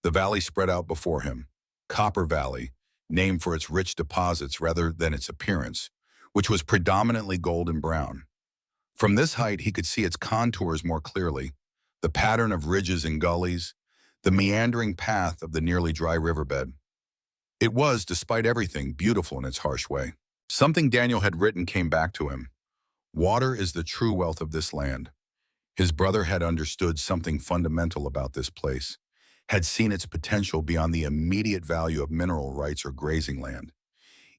The valley spread out before him. Copper Valley, named for its rich deposits rather than its appearance, which was predominantly gold and brown. From this height, he could see its contours more clearly, the pattern of ridges and gullies, the meandering path of the nearly dry riverbed. It was, despite everything, beautiful in its harsh way. Something Daniel had written came back to him. Water is the true wealth of this land. His brother had understood something fundamental about this place, had seen its potential beyond the immediate value of mineral rights or grazing land.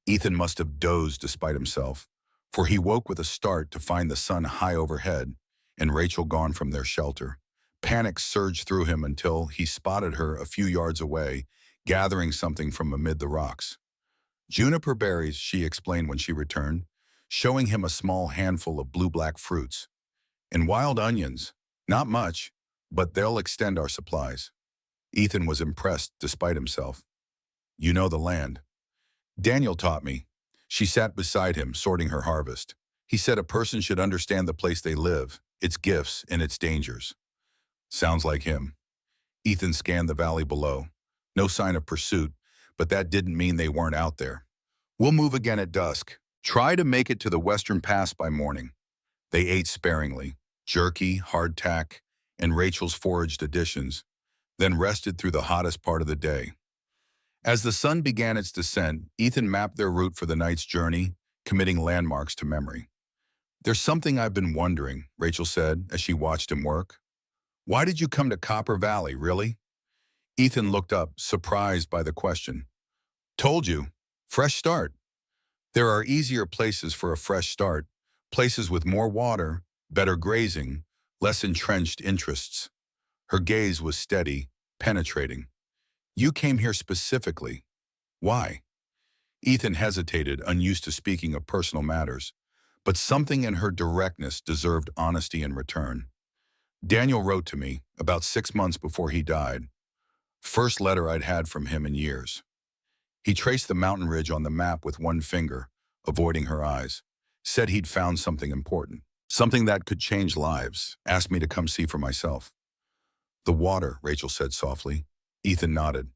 Ethan must have dozed despite himself, for he woke with a start to find the sun high overhead and Rachel gone from their shelter. Panic surged through him until he spotted her a few yards away, gathering something from amid the rocks. Juniper berries, she explained when she returned, showing him a small handful of blue-black fruits. And wild onions. Not much, but they'll extend our supplies. Ethan was impressed despite himself. You know the land. Daniel taught me. She sat beside him, sorting her harvest. He said a person should understand the place they live, its gifts and its dangers. Sounds like him. Ethan scanned the valley below. No sign of pursuit, but that didn't mean they weren't out there. We'll move again at dusk. Try to make it to the western pass by morning. They ate sparingly, jerky, hardtack, and Rachel's foraged additions, then rested through the hottest part of the day. As the sun began its descent, Ethan mapped their route for the night's journey, committing landmarks to memory. There's something I've been wondering, Rachel said as she watched him work. Why did you come to Copper Valley, really? Ethan looked up, surprised by the question. Told you. Fresh start. There are easier places for a fresh start, places with more water, better grazing, less entrenched interests. Her gaze was steady, penetrating. You came here specifically. Why? Ethan hesitated, unused to speaking of personal matters, but something in her directness deserved honesty in return. Daniel wrote to me about 6 months before he died. First letter I'd had from him in years. He traced the mountain ridge on the map with one finger, avoiding her eyes. Said he'd found something important, something that could change lives, asked me to come see for myself. The water, Rachel said softly. Ethan nodded.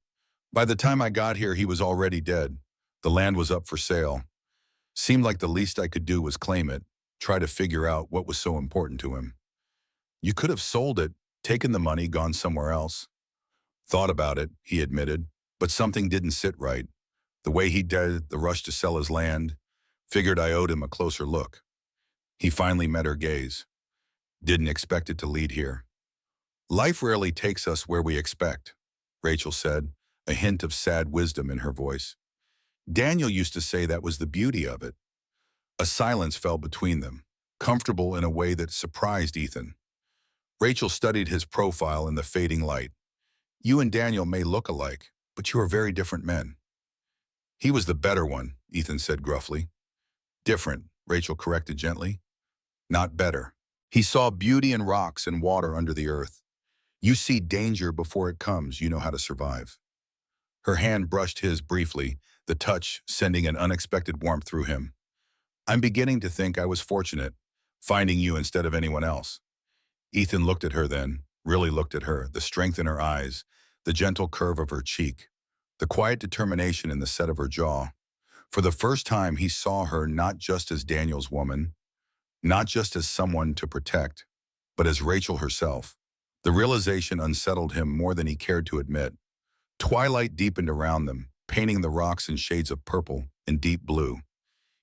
By the time I got here, he was already dead. The land was up for sale. Seemed like the least I could do was claim it, try to figure out what was so important to him. You could have sold it, taken the money, gone somewhere else. Thought about it, he admitted, but something didn't sit right. The way he did, the rush to sell his land, figured I owed him a closer look. He finally met her gaze. Didn't expect it to lead here. Life rarely takes us where we expect, Rachel said, a hint of sad wisdom in her voice. Daniel used to say that was the beauty of it. A silence fell between them, comfortable in a way that surprised Ethan. Rachel studied his profile in the fading light. You and Daniel may look alike, but you are very different men. He was the better one, Ethan said gruffly. Different, Rachel corrected gently. Not better. He saw beauty in rocks and water under the earth. You see danger before it comes, you know how to survive. Her hand brushed his briefly, the touch sending an unexpected warmth through him. I'm beginning to think I was fortunate, finding you instead of anyone else. Ethan looked at her then, really looked at her, the strength in her eyes, the gentle curve of her cheek, the quiet determination in the set of her jaw. For the first time, he saw her not just as Daniel's woman, not just as someone to protect, but as Rachel herself. The realization unsettled him more than he cared to admit. Twilight deepened around them, painting the rocks in shades of purple and deep blue.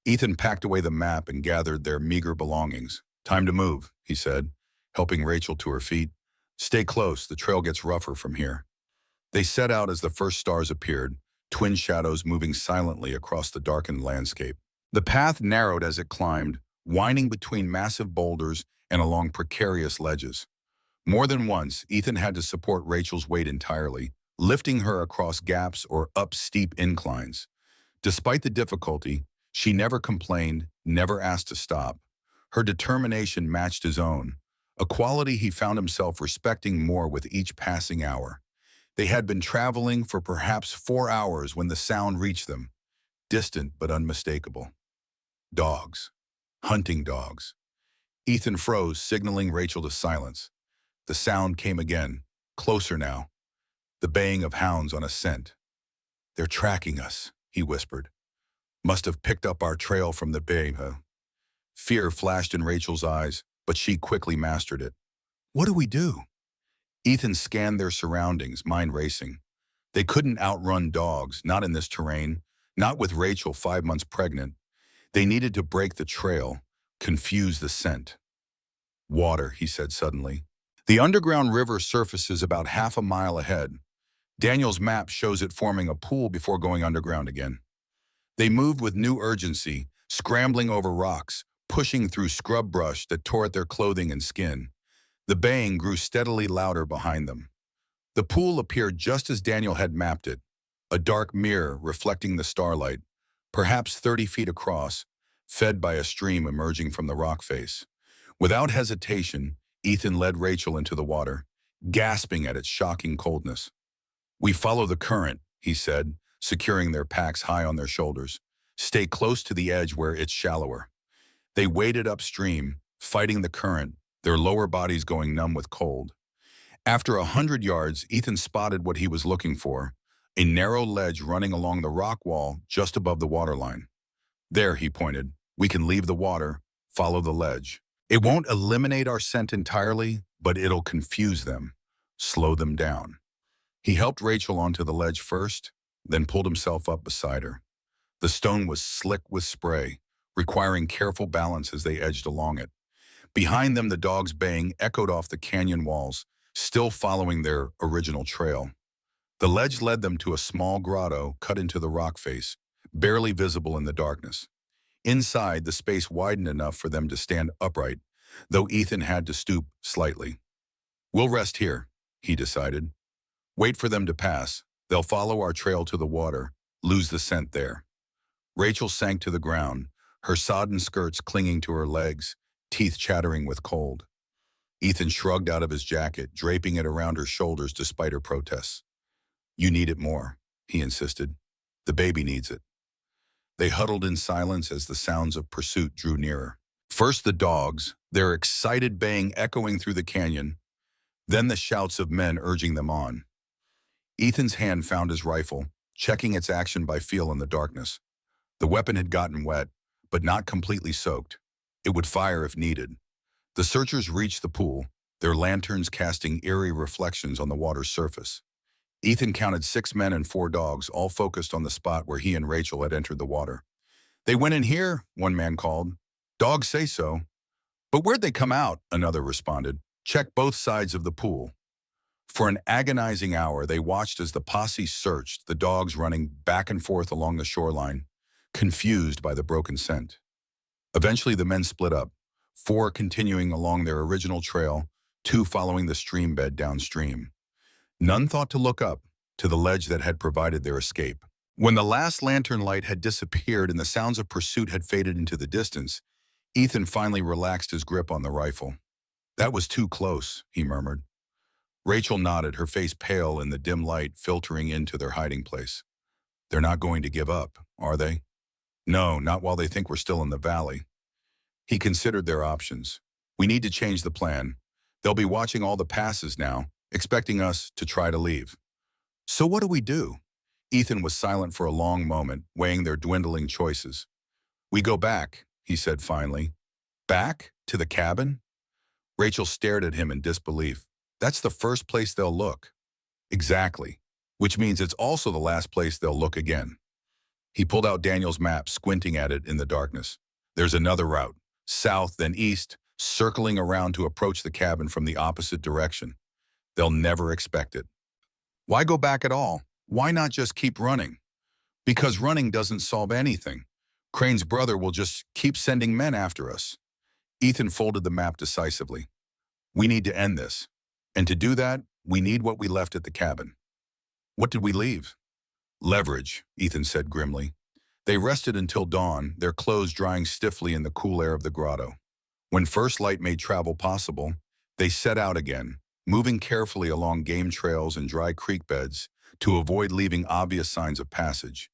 Ethan packed away the map and gathered their meager belongings. Time to move, he said, helping Rachel to her feet. Stay close, the trail gets rougher from here. They set out as the first stars appeared, twin shadows moving silently across the darkened landscape. The path narrowed as it climbed, winding between massive boulders and along precarious ledges. More than once, Ethan had to support Rachel's weight entirely, lifting her across gaps or up steep inclines. Despite the difficulty, she never complained, never asked to stop. Her determination matched his own, a quality he found himself respecting more with each passing hour. They had been traveling for perhaps 4 hours when the sound reached them, distant but unmistakable. Dogs. Hunting dogs. Ethan froze, signaling Rachel to silence. The sound came again, closer now. The baying of hounds on a scent. They're tracking us, he whispered. Must have picked up our trail from the bay, huh? Fear flashed in Rachel's eyes, but she quickly mastered it. What do we do? Ethan scanned their surroundings, mind racing. They couldn't outrun dogs, not in this terrain, not with Rachel 5 months pregnant. They needed to break the trail, confuse the scent. Water, he said suddenly. The underground river surfaces about half a mile ahead. Daniel's map shows it forming a pool before going underground again. They moved with new urgency, scrambling over rocks, pushing through scrub brush that tore at their clothing and skin. The baying grew steadily louder behind them. The pool appeared just as Daniel had mapped it, a dark mirror reflecting the starlight, perhaps 30 feet across, fed by a stream emerging from the rock face. Without hesitation, Ethan led Rachel into the water, gasping at its shocking coldness. We follow the current, he said, securing their packs high on their shoulders. Stay close to the edge where it's shallower. They waded upstream, fighting the current, their lower bodies going numb with cold. After 100 yards, Ethan spotted what he was looking for, a narrow ledge running along the rock wall just above the waterline. There, he pointed, we can leave the water, follow the ledge. It won't eliminate our scent entirely, but it'll confuse them, slow them down. He helped Rachel onto the ledge first, then pulled himself up beside her. The stone was slick with spray, requiring careful balance as they edged along it. Behind them, the dogs' baying echoed off the canyon walls, still following their original trail. The ledge led them to a small grotto cut into the rock face, barely visible in the darkness. Inside, the space widened enough for them to stand upright, though Ethan had to stoop slightly. We'll rest here, he decided. Wait for them to pass. They'll follow our trail to the water, lose the scent there. Rachel sank to the ground, her sodden skirts clinging to her legs, teeth chattering with cold. Ethan shrugged out of his jacket, draping it around her shoulders despite her protests. You need it more, he insisted. The baby needs it. They huddled in silence as the sounds of pursuit drew nearer. First the dogs, their excited baying echoing through the canyon, then the shouts of men urging them on. Ethan's hand found his rifle, checking its action by feel in the darkness. The weapon had gotten wet, but not completely soaked. It would fire if needed. The searchers reached the pool, their lanterns casting eerie reflections on the water's surface. Ethan counted 6 men and 4 dogs, all focused on the spot where he and Rachel had entered the water. They went in here, one man called. Dogs say so. But where'd they come out? Another responded. Check both sides of the pool. For an agonizing hour, they watched as the posse searched, the dogs running back and forth along the shoreline, confused by the broken scent. Eventually, the men split up, 4 continuing along their original trail, 2 following the stream bed downstream. None thought to look up, to the ledge that had provided their escape. When the last lantern light had disappeared and the sounds of pursuit had faded into the distance, Ethan finally relaxed his grip on the rifle. That was too close, he murmured. Rachel nodded, her face pale in the dim light filtering into their hiding place. They're not going to give up, are they? No, not while they think we're still in the valley. He considered their options. We need to change the plan. They'll be watching all the passes now, expecting us to try to leave. So what do we do? Ethan was silent for a long moment, weighing their dwindling choices. We go back, he said finally. Back? To the cabin? Rachel stared at him in disbelief. That's the first place they'll look. Exactly. Which means it's also the last place they'll look again. He pulled out Daniel's map, squinting at it in the darkness. There's another route, south then east, circling around to approach the cabin from the opposite direction. They'll never expect it. Why go back at all? Why not just keep running? Because running doesn't solve anything. Crane's brother will just keep sending men after us. Ethan folded the map decisively. We need to end this. And to do that, we need what we left at the cabin. What did we leave? Leverage, Ethan said grimly. They rested until dawn, their clothes drying stiffly in the cool air of the grotto. When first light made travel possible, they set out again, moving carefully along game trails and dry creek beds to avoid leaving obvious signs of passage.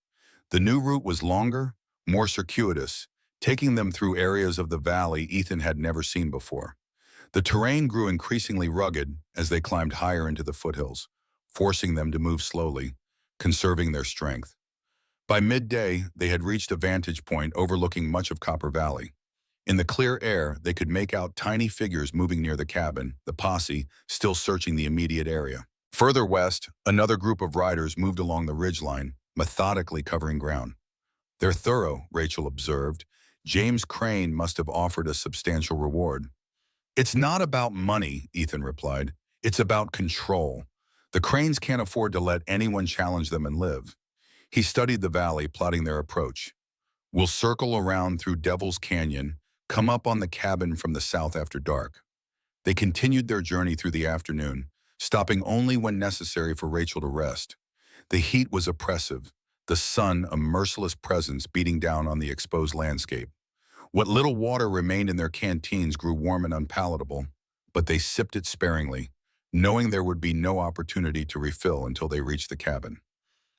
The new route was longer, more circuitous, taking them through areas of the valley Ethan had never seen before. The terrain grew increasingly rugged as they climbed higher into the foothills, forcing them to move slowly, conserving their strength. By midday, they had reached a vantage point overlooking much of Copper Valley. In the clear air, they could make out tiny figures moving near the cabin, the posse still searching the immediate area. Further west, another group of riders moved along the ridgeline, methodically covering ground. "They're thorough," Rachel observed. "James Crane must have offered a substantial reward." "It's not about money," Ethan replied. "It's about control. The Cranes can't afford to let anyone challenge them and live." He studied the valley, plotting their approach. "We'll circle around through Devil's Canyon, come up on the cabin from the south after dark." They continued their journey through the afternoon, stopping only when necessary for Rachel to rest. The heat was oppressive, the sun a merciless presence beating down on the exposed landscape. What little water remained in their canteens grew warm and unpalatable, but they sipped it sparingly, knowing there would be no opportunity to refill until they reached the cabin.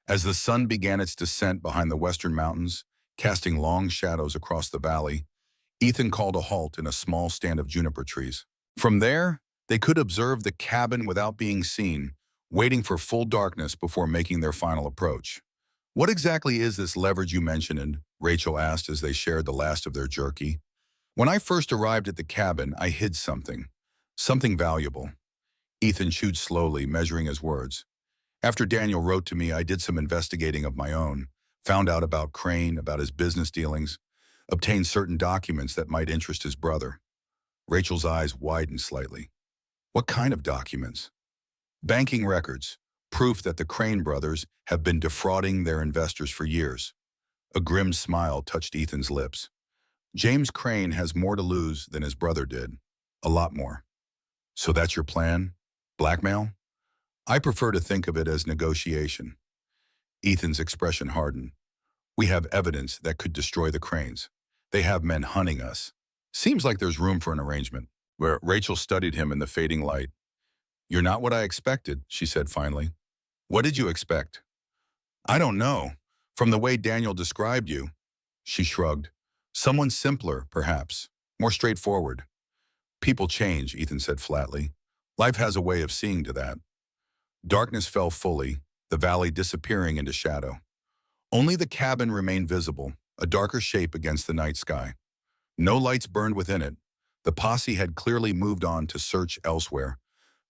As the sun began its descent behind the western mountains, casting long shadows across the valley, Ethan called a halt in a small stand of juniper trees. From there, they could observe the cabin without being seen, waiting for full darkness before making their final approach. "What exactly is this leverage you mentioned?" Rachel asked as they shared the last of their jerky. "When I first arrived at the cabin, I hid something. Something valuable." Ethan chewed slowly, measuring his words. "After Daniel wrote to me, I did some investigating of my own, found out about Crane, about his business dealings, obtained certain documents that might interest his brother." Rachel's eyes widened slightly. "What kind of documents?" "Banking records, proof that the Crane brothers have been defrauding their investors for years." A grim smile touched Ethan's lips. "James Crane has more to lose than his brother did. A lot more." "So that's your plan? Blackmail?" "I prefer to think of it as negotiation." Ethan's expression hardened. "We have evidence that could destroy the Cranes. They have men hunting us. Seems like there's room for an arrangement." Where Rachel studied him in the fading light. "You're not what I expected," she said finally. "What did you expect?" "I don't know. From the way Daniel described you." She shrugged. "Someone simpler, perhaps. More straightforward." "People change," Ethan said flatly. "Life has a way of seeing to that." Darkness fell fully, the valley disappearing into shadow. Only the cabin remained visible, a darker shape against the night sky. No lights burned within it. The posse had clearly moved on to search elsewhere,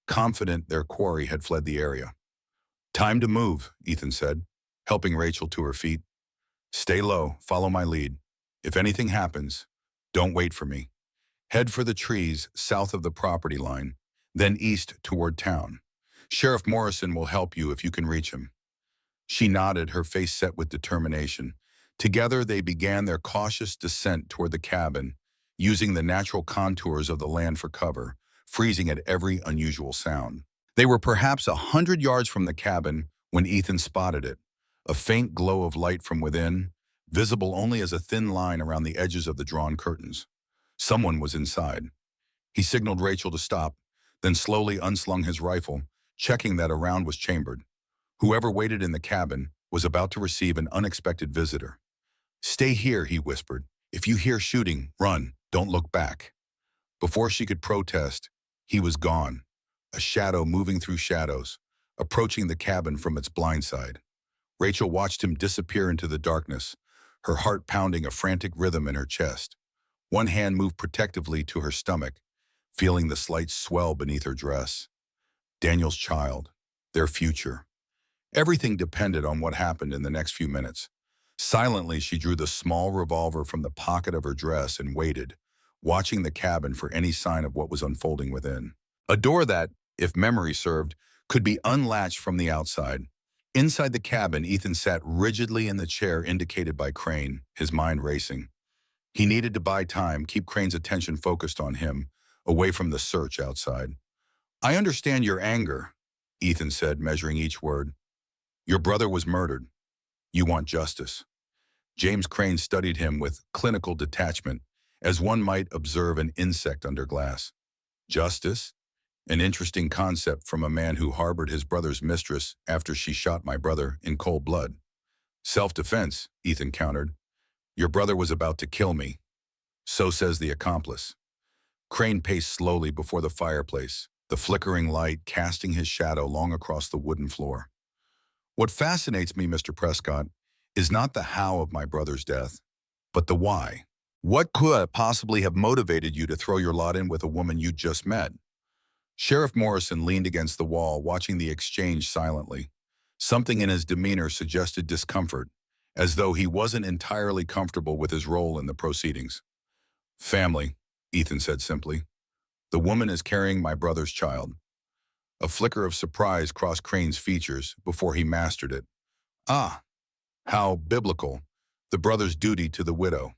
confident their quarry had fled the area. "Time to move," Ethan said, helping Rachel to her feet. "Stay low, follow my lead. If anything happens, don't wait for me. Head for the trees south of the property line, then east toward town. Sheriff Morrison will help you if you can reach him." She nodded, her face set with determination. Together they began their cautious descent toward the cabin, using the natural contours of the land for cover, freezing at every unusual sound. They were perhaps 100 yards from the cabin when Ethan spotted it, a faint glow of light from within, visible only as a thin line around the edges of the drawn curtains. Someone was inside. He signaled Rachel to stop, then slowly unslung his rifle, checking that a round was chambered. Whoever waited in the cabin was about to receive an unexpected visitor. "Stay here," he whispered. "If you hear shooting, run. Don't look back." Before she could protest, he was gone, a shadow moving through shadows, approaching the cabin from its blind side. Rachel watched him disappear into the darkness, her heart pounding a frantic rhythm in her chest. One hand moved protectively to her stomach, feeling the slight swell beneath her dress. Daniel's child, their future. Everything depended on what happened in the next few minutes. Silently, she drew the small revolver from the pocket of her dress and waited, watching the cabin for any sign of what was unfolding within. A door that, if memory served, could be unlatched from the outside. Inside the cabin, Ethan sat rigidly in the chair indicated by Crane, his mind racing. He needed to buy time, keep Crane's attention focused on him, away from the search outside. "I understand your anger," Ethan said, measuring each word. "Your brother was murdered. You want justice." James Crane studied him with clinical detachment, as one might observe an insect under glass. "Justice? An interesting concept from a man who harbored his brother's mistress after she shot my brother in cold blood." "Self-defense," Ethan countered. "Your brother was about to kill me. So says the accomplice." Crane paced slowly before the fireplace, the flickering light casting his shadow long across the wooden floor. "What fascinates me, Mr. Prescott, is not the how of my brother's death, but the why. What could possibly have motivated you to throw your lot in with a woman you just met? Sheriff Morrison leaned against the wall, watching the exchange silently. Something in his demeanor suggested discomfort, as though he wasn't entirely comfortable with his role in the proceedings. Family, Ethan said simply. The woman is carrying my brother's child. A flicker of surprise crossed Crane's features before he mastered it. Ah, how biblical. The brother's duty to the widow.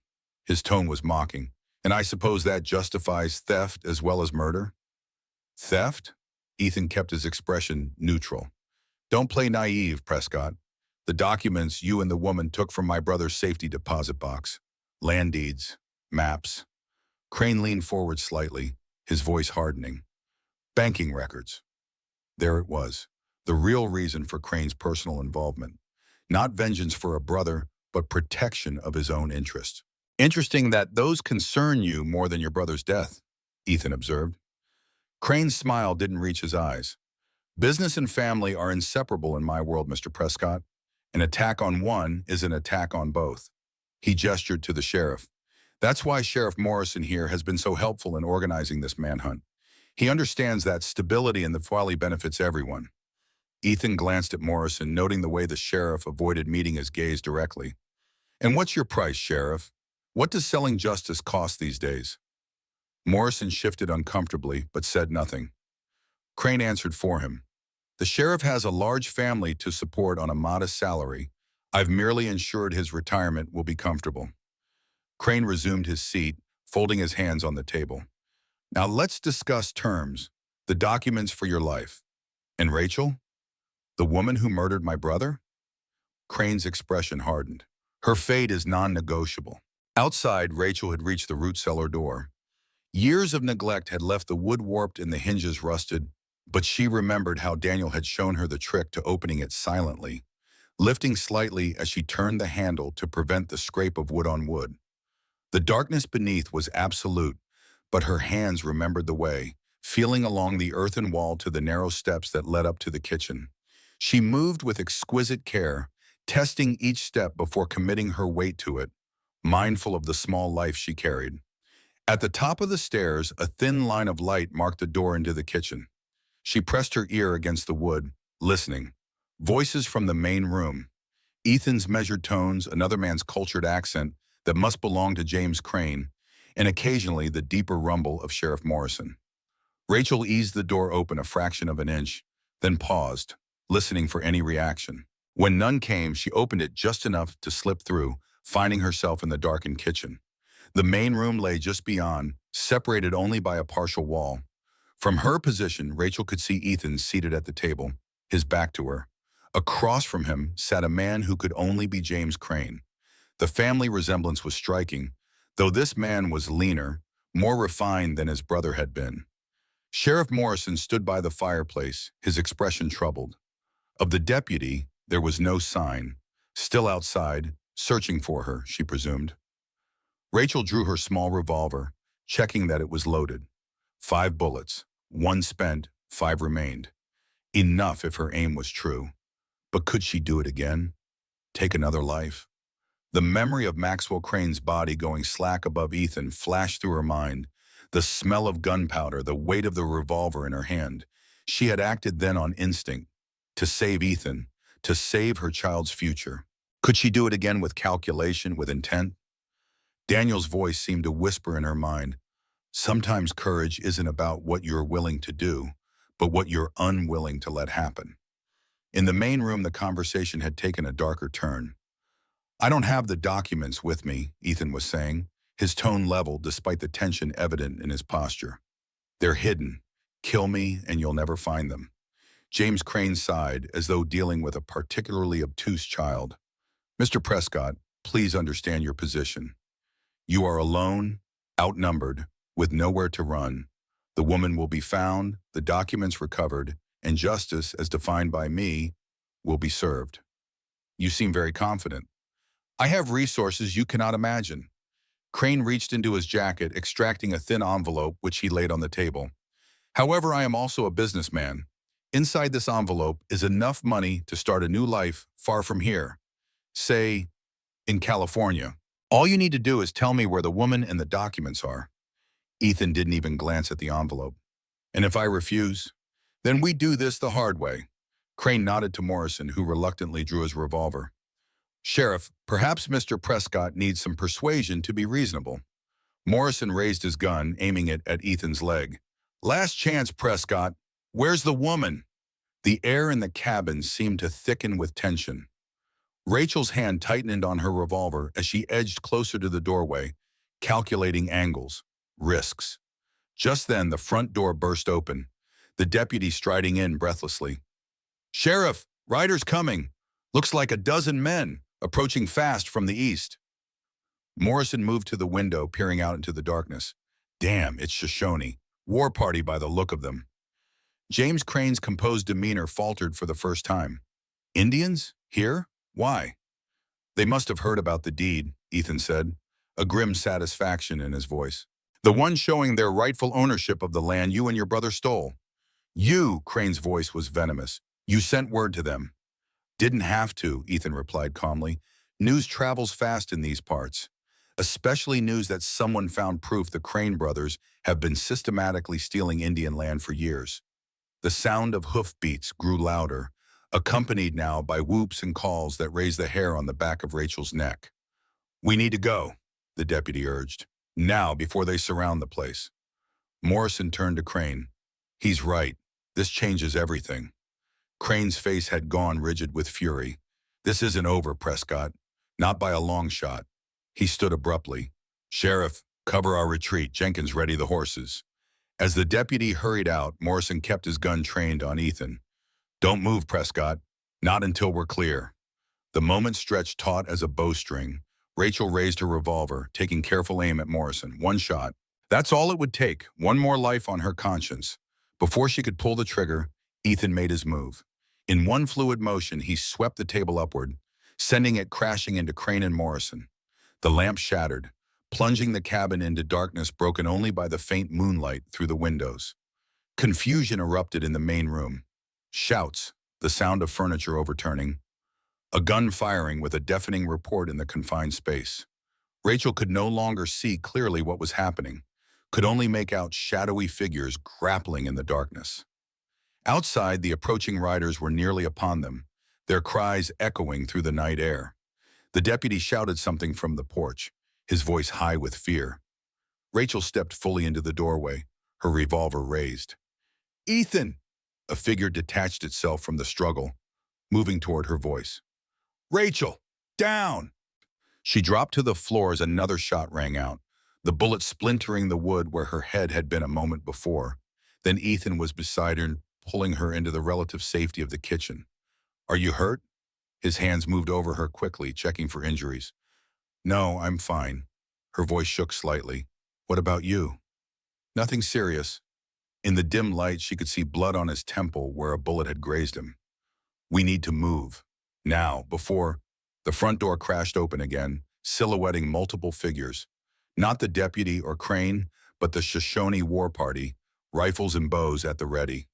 His tone was mocking. And I suppose that justifies theft as well as murder? Theft? Ethan kept his expression neutral. Don't play naive, Prescott. The documents you and the woman took from my brother's safety deposit box. Land deeds, maps. Crane leaned forward slightly, his voice hardening. Banking records. There it was, the real reason for Crane's personal involvement. Not vengeance for a brother, but protection of his own interest. Interesting that those concern you more than your brother's death, Ethan observed. Crane's smile didn't reach his eyes. Business and family are inseparable in my world, Mr. Prescott. An attack on one is an attack on both. He gestured to the sheriff. That's why Sheriff Morrison here has been so helpful in organizing this manhunt. He understands that stability in the folly benefits everyone. Ethan glanced at Morrison, noting the way the sheriff avoided meeting his gaze directly. And what's your price, Sheriff? What does selling justice cost these days? Morrison shifted uncomfortably, but said nothing. Crane answered for him. The sheriff has a large family to support on a modest salary. I've merely ensured his retirement will be comfortable. Crane resumed his seat, folding his hands on the table. Now let's discuss terms, the documents for your life. And Rachel? The woman who murdered my brother? Crane's expression hardened. Her fate is non-negotiable. Outside, Rachel had reached the root cellar door. Years of neglect had left the wood warped and the hinges rusted, but she remembered how Daniel had shown her the trick to opening it silently, lifting slightly as she turned the handle to prevent the scrape of wood on wood. The darkness beneath was absolute, but her hands remembered the way, feeling along the earthen wall to the narrow steps that led up to the kitchen. She moved with exquisite care, testing each step before committing her weight to it, mindful of the small life she carried. At the top of the stairs, a thin line of light marked the door into the kitchen. She pressed her ear against the wood, listening. Voices from the main room. Ethan's measured tones, another man's cultured accent that must belong to James Crane, and occasionally the deeper rumble of Sheriff Morrison. Rachel eased the door open a fraction of an inch, then paused, listening for any reaction. When none came, she opened it just enough to slip through, finding herself in the darkened kitchen. The main room lay just beyond, separated only by a partial wall. From her position, Rachel could see Ethan seated at the table, his back to her. Across from him sat a man who could only be James Crane. The family resemblance was striking, though this man was leaner, more refined than his brother had been. Sheriff Morrison stood by the fireplace, his expression troubled. Of the deputy, there was no sign. Still outside, searching for her, she presumed. Rachel drew her small revolver, checking that it was loaded. 5 bullets, 1 spent, 5 remained. Enough if her aim was true. But could she do it again? Take another life? The memory of Maxwell Crane's body going slack above Ethan flashed through her mind. The smell of gunpowder, the weight of the revolver in her hand. She had acted then on instinct. To save Ethan, to save her child's future. Could she do it again with calculation, with intent? Daniel's voice seemed to whisper in her mind. Sometimes courage isn't about what you're willing to do, but what you're unwilling to let happen. In the main room, the conversation had taken a darker turn. I don't have the documents with me, Ethan was saying, his tone level despite the tension evident in his posture. They're hidden. Kill me and you'll never find them. James Crane sighed, as though dealing with a particularly obtuse child. Mr. Prescott, please understand your position. You are alone, outnumbered, with nowhere to run. The woman will be found, the documents recovered, and justice, as defined by me, will be served. You seem very confident. I have resources you cannot imagine. Crane reached into his jacket, extracting a thin envelope which he laid on the table. However, I am also a businessman. Inside this envelope is enough money to start a new life far from here. Say, in California. All you need to do is tell me where the woman and the documents are. Ethan didn't even glance at the envelope. And if I refuse, then we do this the hard way. Crane nodded to Morrison, who reluctantly drew his revolver. Sheriff, perhaps Mr. Prescott needs some persuasion to be reasonable. Morrison raised his gun, aiming it at Ethan's leg. Last chance, Prescott. Where's the woman? The air in the cabin seemed to thicken with tension. Rachel's hand tightened on her revolver as she edged closer to the doorway, calculating angles, risks. Just then, the front door burst open, the deputy striding in breathlessly. Sheriff, Ryder's coming. Looks like a dozen men, approaching fast from the east. Morrison moved to the window, peering out into the darkness. Damn, it's Shoshone. War party by the look of them. James Crane's composed demeanor faltered for the first time. Indians? Here? Why? They must have heard about the deed, Ethan said, a grim satisfaction in his voice. The one showing their rightful ownership of the land you and your brother stole. You, Crane's voice was venomous. You sent word to them. Didn't have to, Ethan replied calmly. News travels fast in these parts. Especially news that someone found proof the Crane brothers have been systematically stealing Indian land for years. The sound of hoofbeats grew louder, accompanied now by whoops and calls that raised the hair on the back of Rachel's neck. We need to go, the deputy urged. Now, before they surround the place. Morrison turned to Crane. He's right. This changes everything. Crane's face had gone rigid with fury. This isn't over, Prescott. Not by a long shot. He stood abruptly. Sheriff, cover our retreat. Jenkins, ready the horses. As the deputy hurried out, Morrison kept his gun trained on Ethan. Don't move, Prescott. Not until we're clear. The moment stretched taut as a bowstring. Rachel raised her revolver, taking careful aim at Morrison. One shot. That's all it would take. One more life on her conscience. Before she could pull the trigger, Ethan made his move. In one fluid motion, he swept the table upward, sending it crashing into Crane and Morrison. The lamp shattered, plunging the cabin into darkness broken only by the faint moonlight through the windows. Confusion erupted in the main room. Shouts, the sound of furniture overturning, a gun firing with a deafening report in the confined space. Rachel could no longer see clearly what was happening, could only make out shadowy figures grappling in the darkness. Outside, the approaching riders were nearly upon them, their cries echoing through the night air. The deputy shouted something from the porch, his voice high with fear. Rachel stepped fully into the doorway, her revolver raised. Ethan! A figure detached itself from the struggle, moving toward her voice. Rachel! Down! She dropped to the floor as another shot rang out, the bullet splintering the wood where her head had been a moment before. Then Ethan was beside her, pulling her into the relative safety of the kitchen. Are you hurt? His hands moved over her quickly, checking for injuries. No, I'm fine. Her voice shook slightly. What about you? Nothing serious. In the dim light, she could see blood on his temple where a bullet had grazed him. We need to move. Now, before... The front door crashed open again, silhouetting multiple figures. Not the deputy or Crane, but the Shoshone war party, rifles and bows at the ready.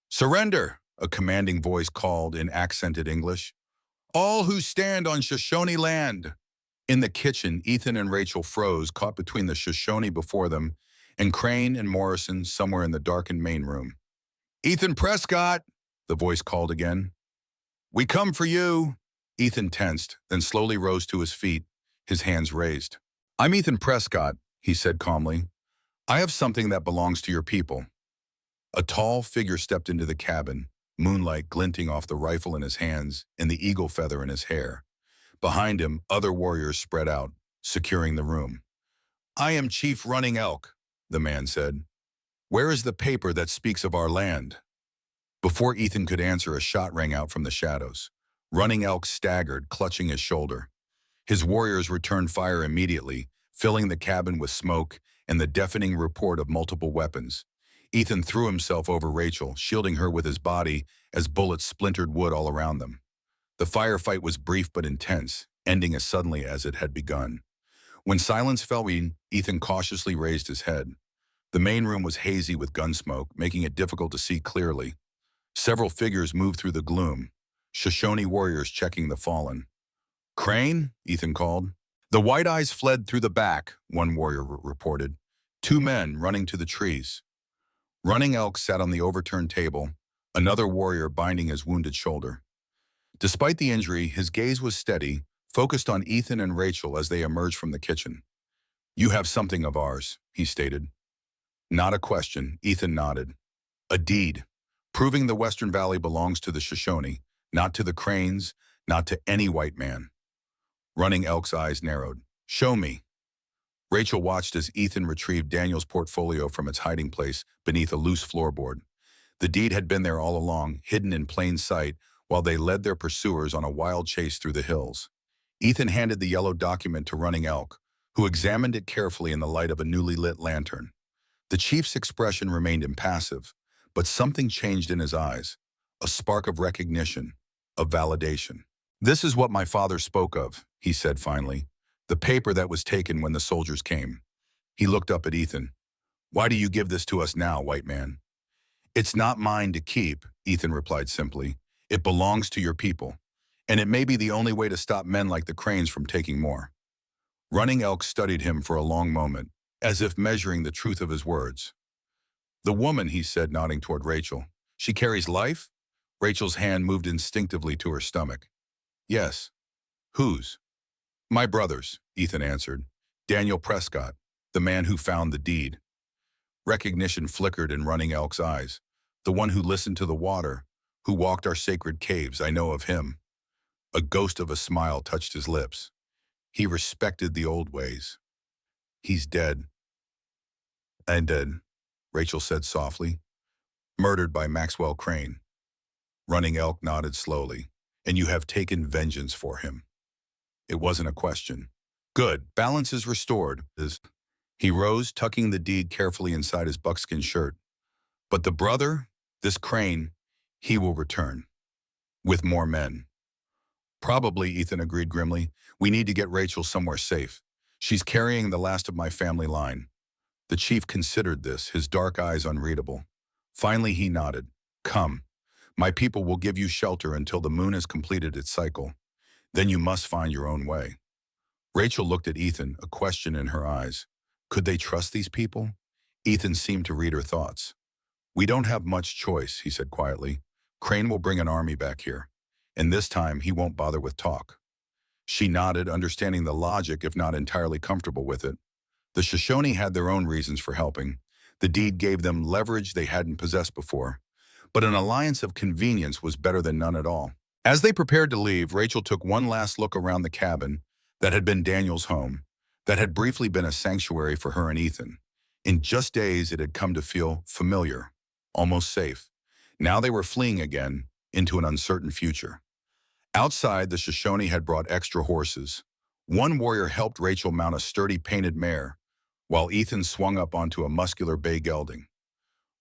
Surrender! A commanding voice called in accented English. All who stand on Shoshone land! In the kitchen, Ethan and Rachel froze, caught between the Shoshone before them and Crane and Morrison somewhere in the darkened main room. Ethan Prescott! The voice called again. We come for you! Ethan tensed, then slowly rose to his feet, his hands raised. I'm Ethan Prescott, he said calmly. I have something that belongs to your people. A tall figure stepped into the cabin, moonlight glinting off the rifle in his hands and the eagle feather in his hair. Behind him, other warriors spread out, securing the room. I am Chief Running Elk, the man said. Where is the paper that speaks of our land? Before Ethan could answer, a shot rang out from the shadows. Running Elk staggered, clutching his shoulder. His warriors returned fire immediately, filling the cabin with smoke and the deafening report of multiple weapons. Ethan threw himself over Rachel, shielding her with his body as bullets splintered wood all around them. The firefight was brief but intense, ending as suddenly as it had begun. When silence fell in, Ethan cautiously raised his head. The main room was hazy with gun smoke, making it difficult to see clearly. Several figures moved through the gloom, Shoshone warriors checking the fallen. Crane, Ethan called. The white eyes fled through the back, one warrior reported. Two men running to the trees. Running Elk sat on the overturned table, another warrior binding his wounded shoulder. Despite the injury, his gaze was steady, focused on Ethan and Rachel as they emerged from the kitchen. You have something of ours, he stated. Not a question, Ethan nodded. A deed, proving the Western Valley belongs to the Shoshone, not to the Cranes, not to any white man. Running Elk's eyes narrowed. Show me. Rachel watched as Ethan retrieved Daniel's portfolio from its hiding place beneath a loose floorboard. The deed had been there all along, hidden in plain sight, while they led their pursuers on a wild chase through the hills. Ethan handed the yellow document to Running Elk, who examined it carefully in the light of a newly lit lantern. The chief's expression remained impassive, but something changed in his eyes, a spark of recognition, of validation. This is what my father spoke of, he said finally, the paper that was taken when the soldiers came. He looked up at Ethan. Why do you give this to us now, white man? It's not mine to keep, Ethan replied simply. It belongs to your people, and it may be the only way to stop men like the Cranes from taking more. Running Elk studied him for a long moment, as if measuring the truth of his words. The woman, he said, nodding toward Rachel. She carries life? Rachel's hand moved instinctively to her stomach. Yes. Whose? My brother's, Ethan answered. Daniel Prescott, the man who found the deed. Recognition flickered in Running Elk's eyes. The one who listened to the water, who walked our sacred caves, I know of him. A ghost of a smile touched his lips. He respected the old ways. He's dead. And dead, Rachel said softly. Murdered by Maxwell Crane. Running Elk nodded slowly. And you have taken vengeance for him. It wasn't a question. Good, balance is restored. He rose, tucking the deed carefully inside his buckskin shirt. But the brother, this Crane, he will return. With more men. Probably, Ethan agreed grimly. We need to get Rachel somewhere safe. She's carrying the last of my family line. The chief considered this, his dark eyes unreadable. Finally, he nodded. Come. My people will give you shelter until the moon has completed its cycle. Then you must find your own way. Rachel looked at Ethan, a question in her eyes. Could they trust these people? Ethan seemed to read her thoughts. We don't have much choice, he said quietly. Crane will bring an army back here, and this time he won't bother with talk. She nodded, understanding the logic if not entirely comfortable with it. The Shoshone had their own reasons for helping. The deed gave them leverage they hadn't possessed before. But an alliance of convenience was better than none at all. As they prepared to leave, Rachel took one last look around the cabin that had been Daniel's home, that had briefly been a sanctuary for her and Ethan. In just days, it had come to feel familiar, almost safe. Now they were fleeing again into an uncertain future. Outside, the Shoshone had brought extra horses. One warrior helped Rachel mount a sturdy painted mare, while Ethan swung up onto a muscular bay gelding.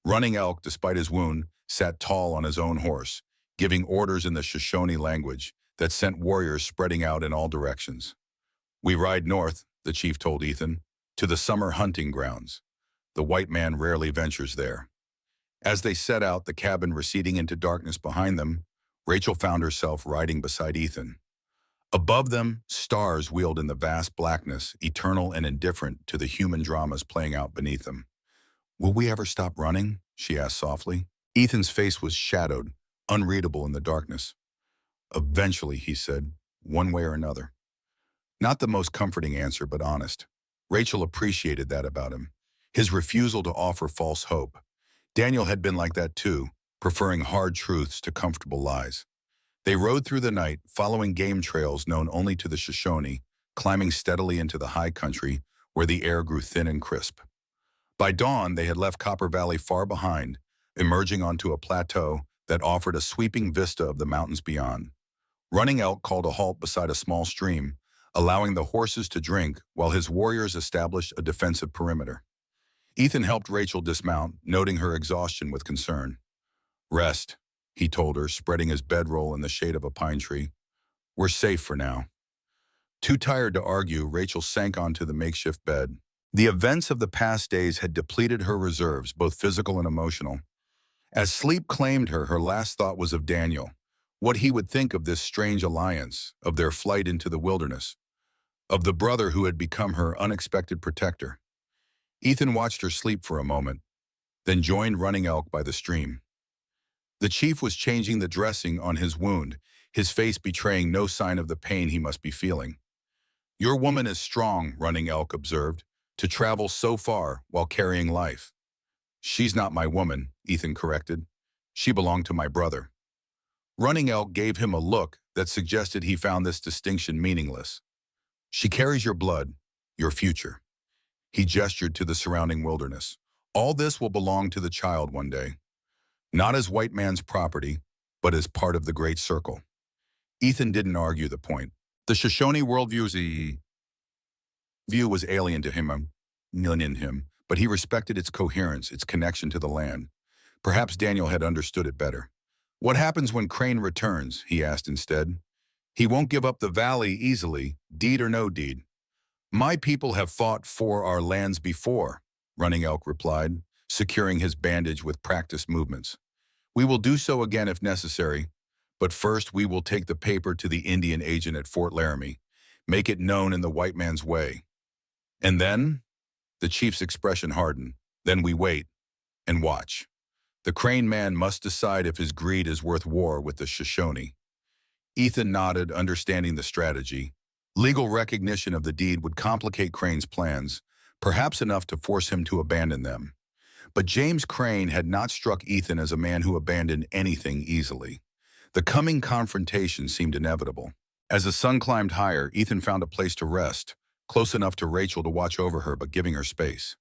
Running Elk, despite his wound, sat tall on his own horse, giving orders in the Shoshone language that sent warriors spreading out in all directions. We ride north, the chief told Ethan, to the summer hunting grounds. The white man rarely ventures there. As they set out, the cabin receding into darkness behind them, Rachel found herself riding beside Ethan. Above them, stars wheeled in the vast blackness, eternal and indifferent to the human dramas playing out beneath them. Will we ever stop running? She asked softly. Ethan's face was shadowed, unreadable in the darkness. Eventually, he said, one way or another. Not the most comforting answer, but honest. Rachel appreciated that about him, his refusal to offer false hope. Daniel had been like that too, preferring hard truths to comfortable lies. They rode through the night, following game trails known only to the Shoshone, climbing steadily into the high country where the air grew thin and crisp. By dawn, they had left Copper Valley far behind, emerging onto a plateau that offered a sweeping vista of the mountains beyond. Running Elk called a halt beside a small stream, allowing the horses to drink while his warriors established a defensive perimeter. Ethan helped Rachel dismount, noting her exhaustion with concern. Rest, he told her, spreading his bedroll in the shade of a pine tree. We're safe for now. Too tired to argue, Rachel sank onto the makeshift bed. The events of the past days had depleted her reserves, both physical and emotional. As sleep claimed her, her last thought was of Daniel, what he would think of this strange alliance, of their flight into the wilderness, of the brother who had become her unexpected protector. Ethan watched her sleep for a moment, then joined Running Elk by the stream. The chief was changing the dressing on his wound, his face betraying no sign of the pain he must be feeling. "Your woman is strong," Running Elk observed, "to travel so far while carrying life." "She's not my woman," Ethan corrected. "She belonged to my brother." Running Elk gave him a look that suggested he found this distinction meaningless. "She carries your blood, your future." He gestured to the surrounding wilderness. "All this will belong to the child one day, not as white man's property, but as part of the Great Circle." Ethan didn't argue the point. The Shoshone worldview was alien to him, but he respected its coherence, its connection to the land. Perhaps Daniel had understood it better. "What happens when Crane returns?" he asked instead. "He won't give up the valley easily, deed or no deed." "My people have fought for our lands before," Running Elk replied, securing his bandage with practiced movements. "We will do so again if necessary, but first we will take the paper to the Indian agent at Fort Laramie, make it known in the white man's way. And then?" The chief's expression hardened. "Then we wait and watch. The Crane man must decide if his greed is worth war with the Shoshone." Ethan nodded, understanding the strategy. Legal recognition of the deed would complicate Crane's plans, perhaps enough to force him to abandon them. But James Crane had not struck Ethan as a man who abandoned anything easily. The coming confrontation seemed inevitable. As the sun climbed higher, Ethan found a place to rest, close enough to Rachel to watch over her but giving her space.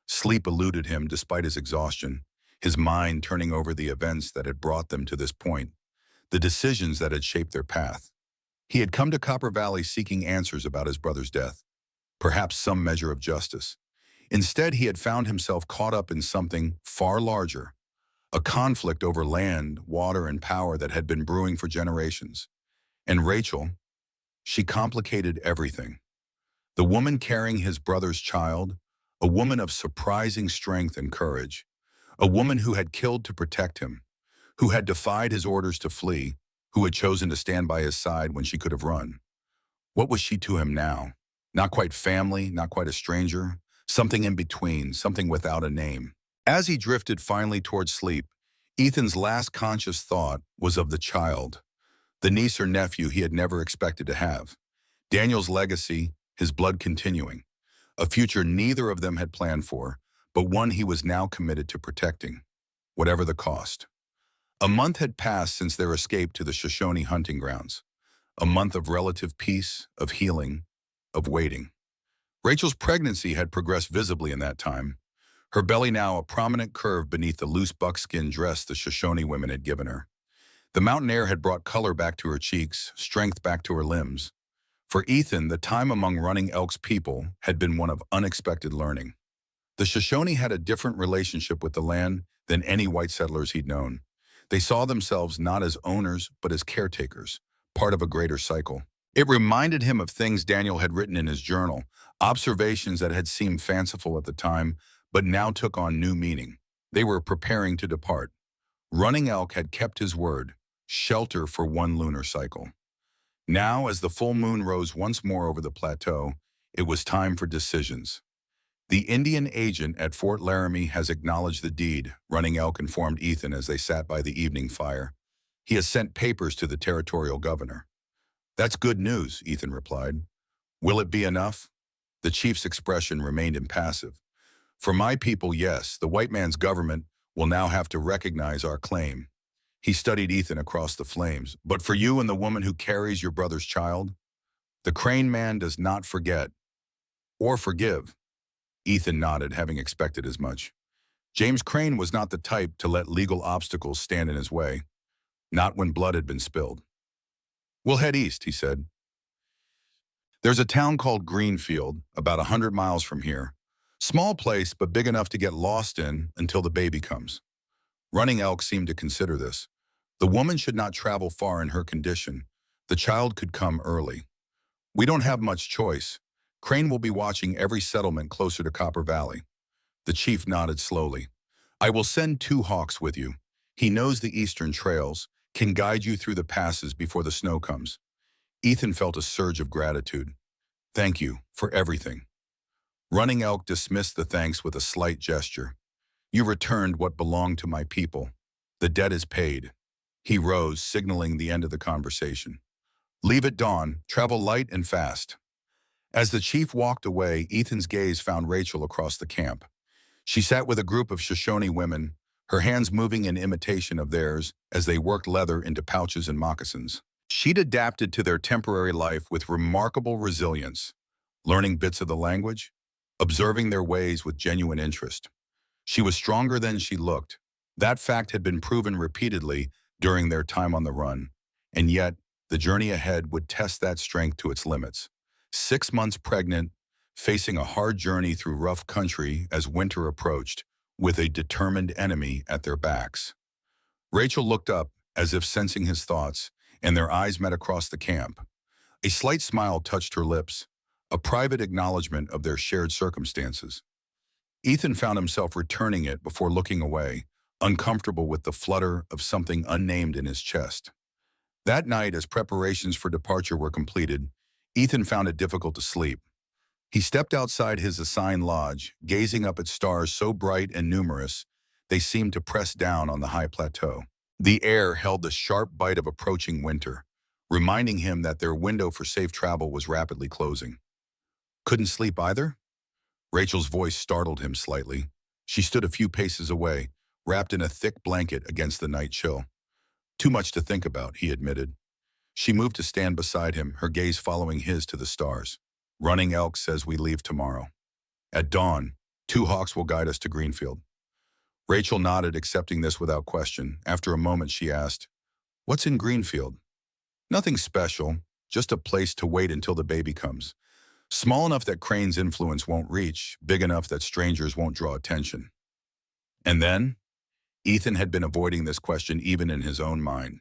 Sleep eluded him despite his exhaustion, his mind turning over the events that had brought them to this point, the decisions that had shaped their path. He had come to Copper Valley seeking answers about his brother's death, perhaps some measure of justice. Instead, he had found himself caught up in something far larger, a conflict over land, water, and power that had been brewing for generations. And Rachel, she complicated everything. The woman carrying his brother's child, a woman of surprising strength and courage, a woman who had killed to protect him, who had defied his orders to flee, who had chosen to stand by his side when she could have run. What was she to him now? Not quite family, not quite a stranger, something in between, something without a name. As he drifted finally towards sleep, Ethan's last conscious thought was of the child, the niece or nephew he had never expected to have. Daniel's legacy, his blood continuing, a future neither of them had planned for, but one he was now committed to protecting, whatever the cost. A month had passed since their escape to the Shoshone hunting grounds, a month of relative peace, of healing, of waiting. Rachel's pregnancy had progressed visibly in that time, her belly now a prominent curve beneath the loose buckskin dress the Shoshone women had given her. The mountain air had brought color back to her cheeks, strength back to her limbs. For Ethan, the time among Running Elk's people had been one of unexpected learning. The Shoshone had a different relationship with the land than any white settlers he'd known. They saw themselves not as owners, but as caretakers, part of a greater cycle. It reminded him of things Daniel had written in his journal, observations that had seemed fanciful at the time, but now took on new meaning. They were preparing to depart. Running Elk had kept his word, shelter for one lunar cycle. Now, as the full moon rose once more over the plateau, it was time for decisions. "The Indian agent at Fort Laramie has acknowledged the deed," Running Elk informed Ethan as they sat by the evening fire. "He has sent papers to the territorial governor." "That's good news," Ethan replied. "Will it be enough?" The chief's expression remained impassive. "For my people, yes, the white man's government will now have to recognize our claim." He studied Ethan across the flames. "But for you and the woman who carries your brother's child?" "The Crane man does not forget or forgive." Ethan nodded, having expected as much. James Crane was not the type to let legal obstacles stand in his way, not when blood had been spilled. "We'll head east," he said. "There's a town called Greenfield, about 100 miles from here. Small place, but big enough to get lost in until the baby comes." Running Elk seemed to consider this. The woman should not travel far in her condition. The child could come early. "We don't have much choice. Crane will be watching every settlement closer to Copper Valley." The chief nodded slowly. "I will send 2 hawks with you. He knows the eastern trails, can guide you through the passes before the snow comes. Ethan felt a surge of gratitude. Thank you for everything. Running Elk dismissed the thanks with a slight gesture. You returned what belonged to my people. The debt is paid. He rose, signaling the end of the conversation. Leave at dawn, travel light and fast. As the chief walked away, Ethan's gaze found Rachel across the camp. She sat with a group of Shoshone women, her hands moving in imitation of theirs as they worked leather into pouches and moccasins. She'd adapted to their temporary life with remarkable resilience, learning bits of the language, observing their ways with genuine interest. She was stronger than she looked. That fact had been proven repeatedly during their time on the run, and yet the journey ahead would test that strength to its limits. 6 months pregnant, facing a hard journey through rough country as winter approached, with a determined enemy at their backs. Rachel looked up, as if sensing his thoughts, and their eyes met across the camp. A slight smile touched her lips, a private acknowledgement of their shared circumstances. Ethan found himself returning it before looking away, uncomfortable with the flutter of something unnamed in his chest. That night, as preparations for departure were completed, Ethan found it difficult to sleep. He stepped outside his assigned lodge, gazing up at stars so bright and numerous, they seemed to press down on the high plateau. The air held the sharp bite of approaching winter, reminding him that their window for safe travel was rapidly closing. Couldn't sleep either? Rachel's voice startled him slightly. She stood a few paces away, wrapped in a thick blanket against the night chill. Too much to think about, he admitted. She moved to stand beside him, her gaze following his to the stars. Running Elk says we leave tomorrow. At dawn, 2 hawks will guide us to Greenfield. Rachel nodded, accepting this without question. After a moment, she asked, "What's in Greenfield?" "Nothing special, just a place to wait until the baby comes. Small enough that Crane's influence won't reach, big enough that strangers won't draw attention." And then? Ethan had been avoiding this question even in his own mind.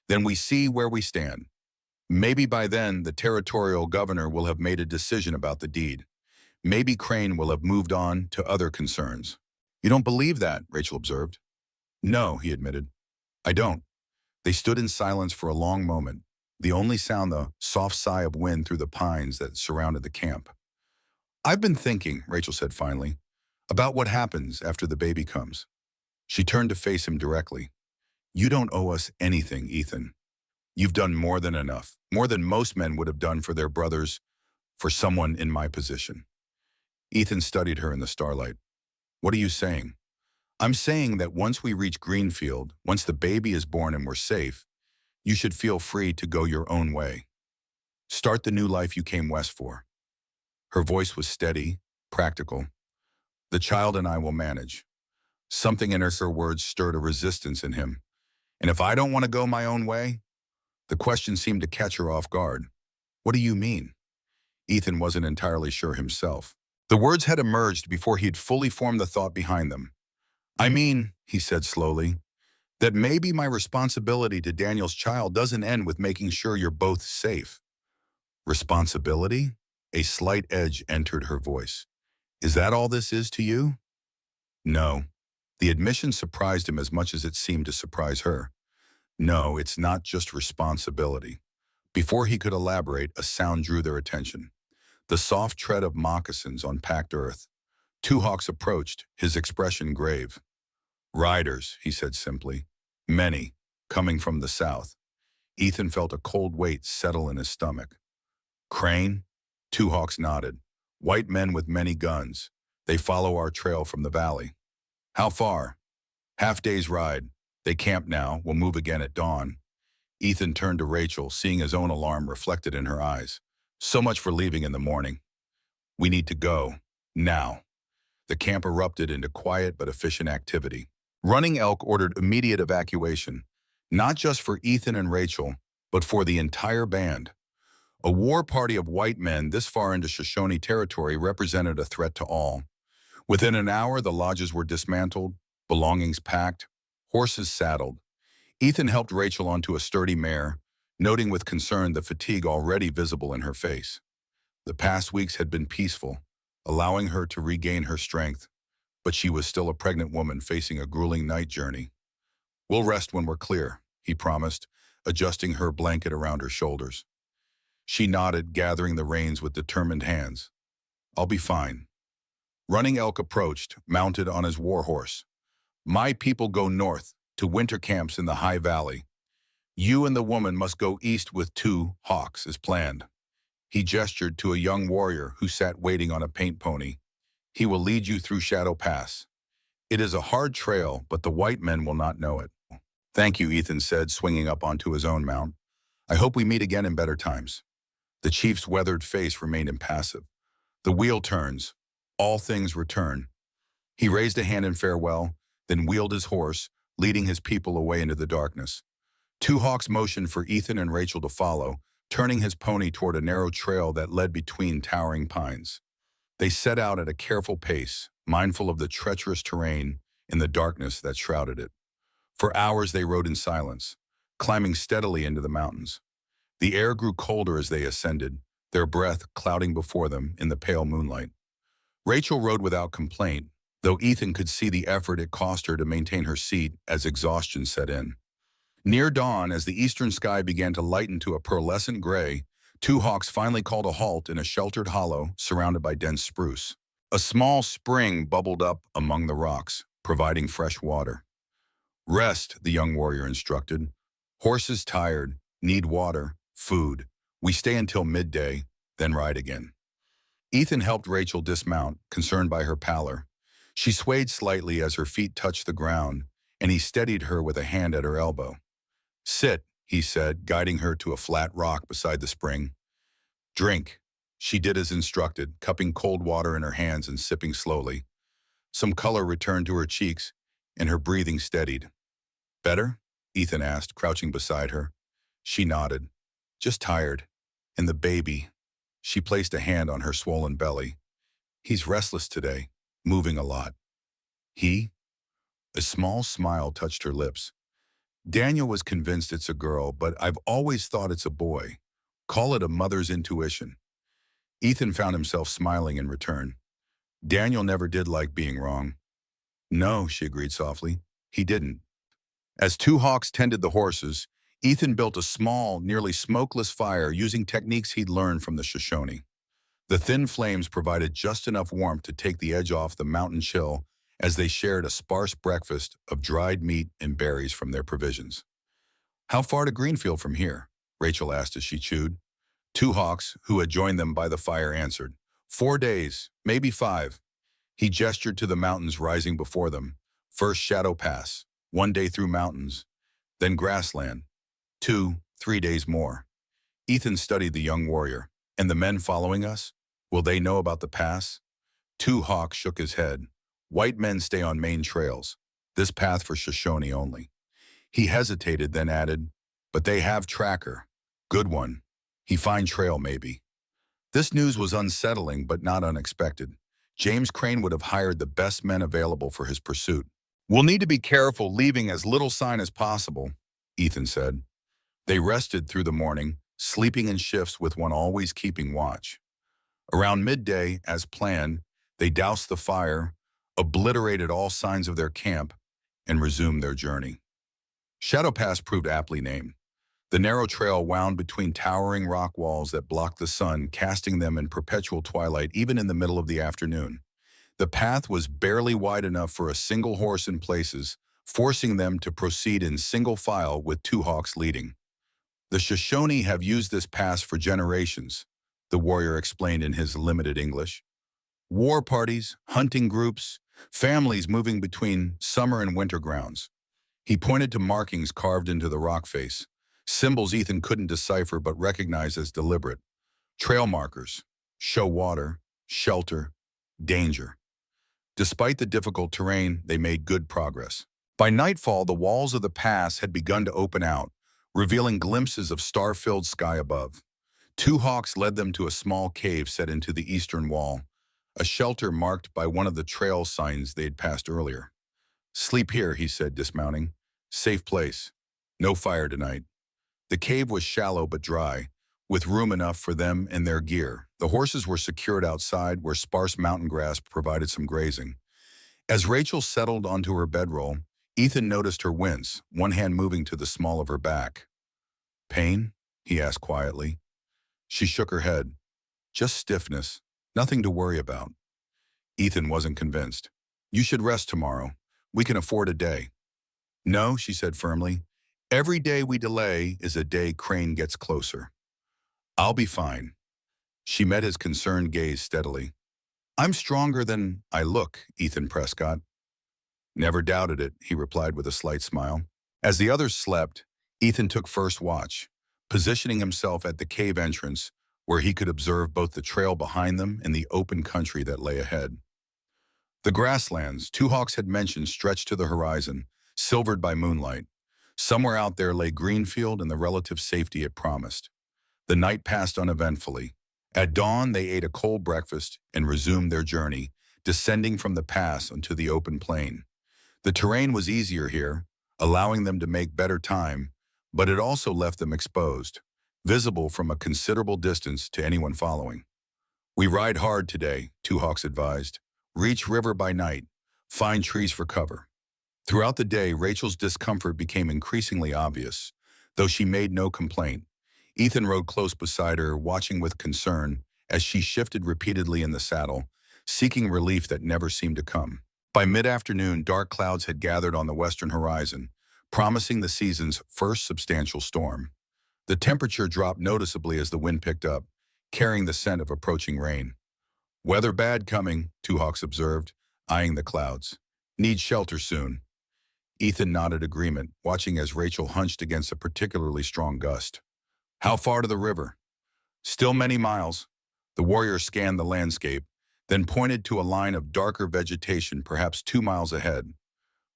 Then we see where we stand. Maybe by then, the territorial governor will have made a decision about the deed. Maybe Crane will have moved on to other concerns. "You don't believe that," Rachel observed. "No," he admitted. "I don't." They stood in silence for a long moment, the only sound the soft sigh of wind through the pines that surrounded the camp. "I've been thinking," Rachel said finally, "about what happens after the baby comes." She turned to face him directly. "You don't owe us anything, Ethan. You've done more than enough, more than most men would have done for their brothers, for someone in my position." Ethan studied her in the starlight. "What are you saying?" "I'm saying that once we reach Greenfield, once the baby is born and we're safe, you should feel free to go your own way. Start the new life you came west for." Her voice was steady, practical. "The child and I will manage." Something in her words stirred a resistance in him. "And if I don't want to go my own way?" The question seemed to catch her off guard. "What do you mean?" Ethan wasn't entirely sure himself. The words had emerged before he'd fully formed the thought behind them. "I mean," he said slowly, "that maybe my responsibility to Daniel's child doesn't end with making sure you're both safe." "Responsibility?" A slight edge entered her voice. "Is that all this is to you?" "No." The admission surprised him as much as it seemed to surprise her. "No, it's not just responsibility." Before he could elaborate, a sound drew their attention. The soft tread of moccasins on packed earth. 2 hawks approached, his expression grave. "Riders," he said simply. "Many, coming from the south." Ethan felt a cold weight settle in his stomach. "Crane?" 2 hawks nodded. "White men with many guns. They follow our trail from the valley." "How far?" "Half-day's ride. They camp now. We'll move again at dawn." Ethan turned to Rachel, seeing his own alarm reflected in her eyes. "So much for leaving in the morning. We need to go. Now." The camp erupted into quiet but efficient activity. Running Elk ordered immediate evacuation, not just for Ethan and Rachel, but for the entire band. A war party of white men this far into Shoshone territory represented a threat to all. Within an hour, the lodges were dismantled, belongings packed, horses saddled. Ethan helped Rachel onto a sturdy mare, noting with concern the fatigue already visible in her face. The past weeks had been peaceful, allowing her to regain her strength, but she was still a pregnant woman facing a grueling night journey. "We'll rest when we're clear." he promised, adjusting her blanket around her shoulders. She nodded, gathering the reins with determined hands. I'll be fine. Running Elk approached, mounted on his war horse. My people go north, to winter camps in the High Valley. You and the woman must go east with 2 hawks, as planned. He gestured to a young warrior who sat waiting on a paint pony. He will lead you through Shadow Pass. It is a hard trail, but the white men will not know it. Thank you, Ethan said, swinging up onto his own mount. I hope we meet again in better times. The chief's weathered face remained impassive. The wheel turns. All things return. He raised a hand in farewell, then wheeled his horse, leading his people away into the darkness. 2 hawks motioned for Ethan and Rachel to follow, turning his pony toward a narrow trail that led between towering pines. They set out at a careful pace, mindful of the treacherous terrain and the darkness that shrouded it. For hours they rode in silence, climbing steadily into the mountains. The air grew colder as they ascended, their breath clouding before them in the pale moonlight. Rachel rode without complaint, though Ethan could see the effort it cost her to maintain her seat as exhaustion set in. Near dawn, as the eastern sky began to lighten to a pearlescent gray, 2 hawks finally called a halt in a sheltered hollow surrounded by dense spruce. A small spring bubbled up among the rocks, providing fresh water. Rest, the young warrior instructed. Horses tired, need water, food. We stay until midday, then ride again. Ethan helped Rachel dismount, concerned by her pallor. She swayed slightly as her feet touched the ground, and he steadied her with a hand at her elbow. Sit, he said, guiding her to a flat rock beside the spring. Drink. She did as instructed, cupping cold water in her hands and sipping slowly. Some color returned to her cheeks, and her breathing steadied. Better? Ethan asked, crouching beside her. She nodded. Just tired. And the baby. She placed a hand on her swollen belly. He's restless today, moving a lot. He? A small smile touched her lips. Daniel was convinced it's a girl, but I've always thought it's a boy. Call it a mother's intuition. Ethan found himself smiling in return. Daniel never did like being wrong. No, she agreed softly. He didn't. As 2 hawks tended the horses, Ethan built a small, nearly smokeless fire using techniques he'd learned from the Shoshone. The thin flames provided just enough warmth to take the edge off the mountain chill as they shared a sparse breakfast of dried meat and berries from their provisions. How far to Greenfield from here? Rachel asked as she chewed. 2 hawks, who had joined them by the fire, answered. 4 days, maybe 5. He gestured to the mountains rising before them. First Shadow Pass, 1 day through mountains, then grassland. 2, 3 days more. Ethan studied the young warrior. And the men following us? Will they know about the pass? 2 hawks shook his head. White men stay on main trails. This path for Shoshone only. He hesitated, then added, but they have tracker. Good one. He find trail, maybe. This news was unsettling, but not unexpected. James Crane would have hired the best men available for his pursuit. We'll need to be careful, leaving as little sign as possible, Ethan said. They rested through the morning, sleeping in shifts with one always keeping watch. Around midday, as planned, they doused the fire, obliterated all signs of their camp, and resumed their journey. Shadow Pass proved aptly named. The narrow trail wound between towering rock walls that blocked the sun, casting them in perpetual twilight even in the middle of the afternoon. The path was barely wide enough for a single horse in places, forcing them to proceed in single file with 2 hawks leading. The Shoshone have used this pass for generations, the warrior explained in his limited English. War parties, hunting groups, families moving between summer and winter grounds. He pointed to markings carved into the rock face, symbols Ethan couldn't decipher but recognized as deliberate. Trail markers, show water, shelter, danger. Despite the difficult terrain, they made good progress. By nightfall, the walls of the pass had begun to open out, revealing glimpses of star-filled sky above. 2 hawks led them to a small cave set into the eastern wall, a shelter marked by one of the trail signs they had passed earlier. Sleep here, he said, dismounting. Safe place. No fire tonight. The cave was shallow but dry, with room enough for them and their gear. The horses were secured outside where sparse mountain grass provided some grazing. As Rachel settled onto her bedroll, Ethan noticed her wince, one hand moving to the small of her back. Pain? He asked quietly. She shook her head. Just stiffness. Nothing to worry about. Ethan wasn't convinced. You should rest tomorrow. We can afford a day. No, she said firmly. Every day we delay is a day Crane gets closer. I'll be fine. She met his concerned gaze steadily. I'm stronger than I look, Ethan Prescott. Never doubted it, he replied with a slight smile. As the others slept, Ethan took first watch, positioning himself at the cave entrance where he could observe both the trail behind them and the open country that lay ahead. The grasslands Two Hawks had mentioned stretched to the horizon, silvered by moonlight. Somewhere out there lay Greenfield and the relative safety it promised. The night passed uneventfully. At dawn, they ate a cold breakfast and resumed their journey, descending from the pass onto the open plain. The terrain was easier here, allowing them to make better time, but it also left them exposed, visible from a considerable distance to anyone following. We ride hard today, Two Hawks advised. Reach river by night. Find trees for cover. Throughout the day, Rachel's discomfort became increasingly obvious, though she made no complaint. Ethan rode close beside her, watching with concern as she shifted repeatedly in the saddle, seeking relief that never seemed to come. By mid-afternoon, dark clouds had gathered on the western horizon, promising the season's first substantial storm. The temperature dropped noticeably as the wind picked up, carrying the scent of approaching rain. Weather bad coming, Two Hawks observed, eyeing the clouds. Need shelter soon. Ethan nodded agreement, watching as Rachel hunched against a particularly strong gust. How far to the river? Still many miles. The warrior scanned the landscape, then pointed to a line of darker vegetation perhaps 2 miles ahead.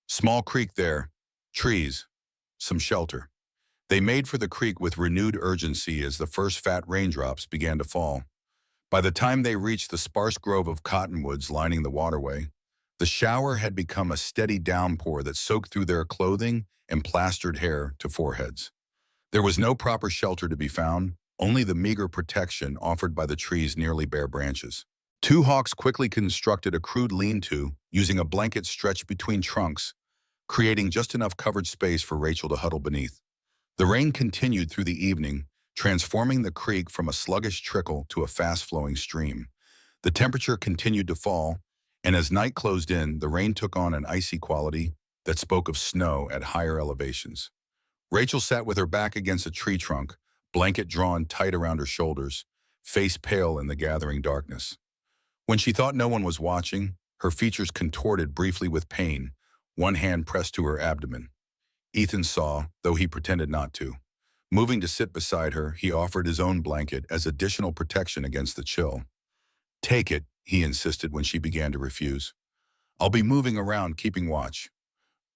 Small creek there, trees, some shelter. They made for the creek with renewed urgency as the first fat raindrops began to fall. By the time they reached the sparse grove of cottonwoods lining the waterway, the shower had become a steady downpour that soaked through their clothing and plastered hair to foreheads. There was no proper shelter to be found, only the meager protection offered by the tree's nearly bare branches. Two Hawks quickly constructed a crude lean-to using a blanket stretched between trunks, creating just enough covered space for Rachel to huddle beneath. The rain continued through the evening, transforming the creek from a sluggish trickle to a fast-flowing stream. The temperature continued to fall, and as night closed in, the rain took on an icy quality that spoke of snow at higher elevations. Rachel sat with her back against a tree trunk, blanket drawn tight around her shoulders, face pale in the gathering darkness. When she thought no one was watching, her features contorted briefly with pain, one hand pressed to her abdomen. Ethan saw, though he pretended not to. Moving to sit beside her, he offered his own blanket as additional protection against the chill. Take it, he insisted when she began to refuse. I'll be moving around, keeping watch.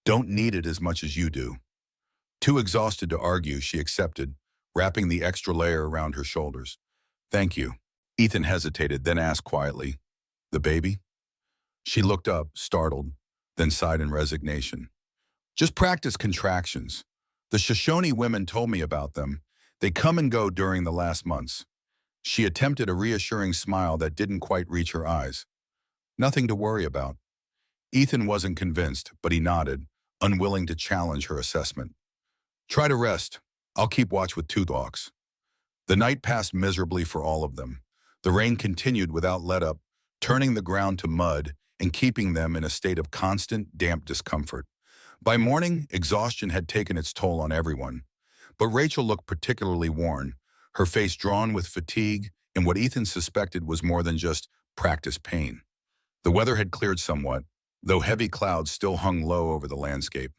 Don't need it as much as you do. Too exhausted to argue, she accepted, wrapping the extra layer around her shoulders. Thank you. Ethan hesitated, then asked quietly, The baby? She looked up, startled, then sighed in resignation. Just practice contractions. The Shoshone women told me about them. They come and go during the last months. She attempted a reassuring smile that didn't quite reach her eyes. Nothing to worry about. Ethan wasn't convinced, but he nodded, unwilling to challenge her assessment. Try to rest. I'll keep watch with Two Hawks. The night passed miserably for all of them. The rain continued without let-up, turning the ground to mud and keeping them in a state of constant, damp discomfort. By morning, exhaustion had taken its toll on everyone. But Rachel looked particularly worn, her face drawn with fatigue and what Ethan suspected was more than just practice pain. The weather had cleared somewhat, though heavy clouds still hung low over the landscape.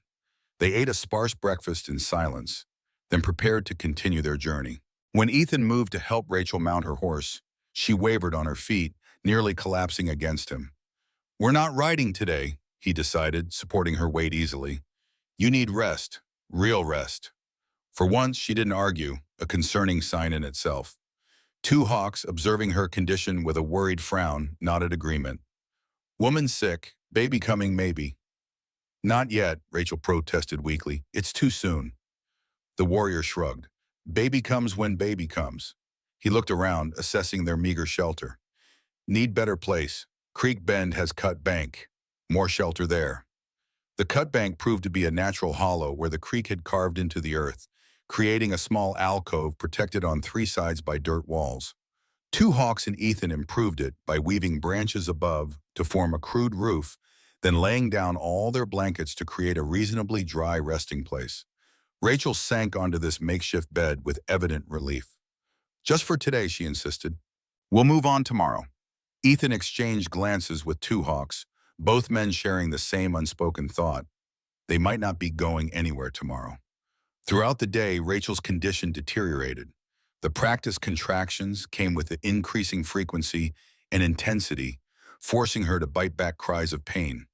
They ate a sparse breakfast in silence, then prepared to continue their journey. When Ethan moved to help Rachel mount her horse, she wavered on her feet, nearly collapsing against him. We're not riding today, he decided, supporting her weight easily. You need rest, real rest. For once, she didn't argue, a concerning sign in itself. Two Hawks, observing her condition with a worried frown, nodded agreement. Woman sick, baby coming maybe. Not yet, Rachel protested weakly. It's too soon. The warrior shrugged. Baby comes when baby comes. He looked around, assessing their meager shelter. Need better place. Creek Bend has cut bank. More shelter there. The cut bank proved to be a natural hollow where the creek had carved into the earth, creating a small alcove protected on three sides by dirt walls. Two Hawks and Ethan improved it by weaving branches above to form a crude roof, then laying down all their blankets to create a reasonably dry resting place. Rachel sank onto this makeshift bed with evident relief. Just for today, she insisted. We'll move on tomorrow. Ethan exchanged glances with Two Hawks, both men sharing the same unspoken thought. They might not be going anywhere tomorrow. Throughout the day, Rachel's condition deteriorated. The practice contractions came with the increasing frequency and intensity, forcing her to bite back cries of pain.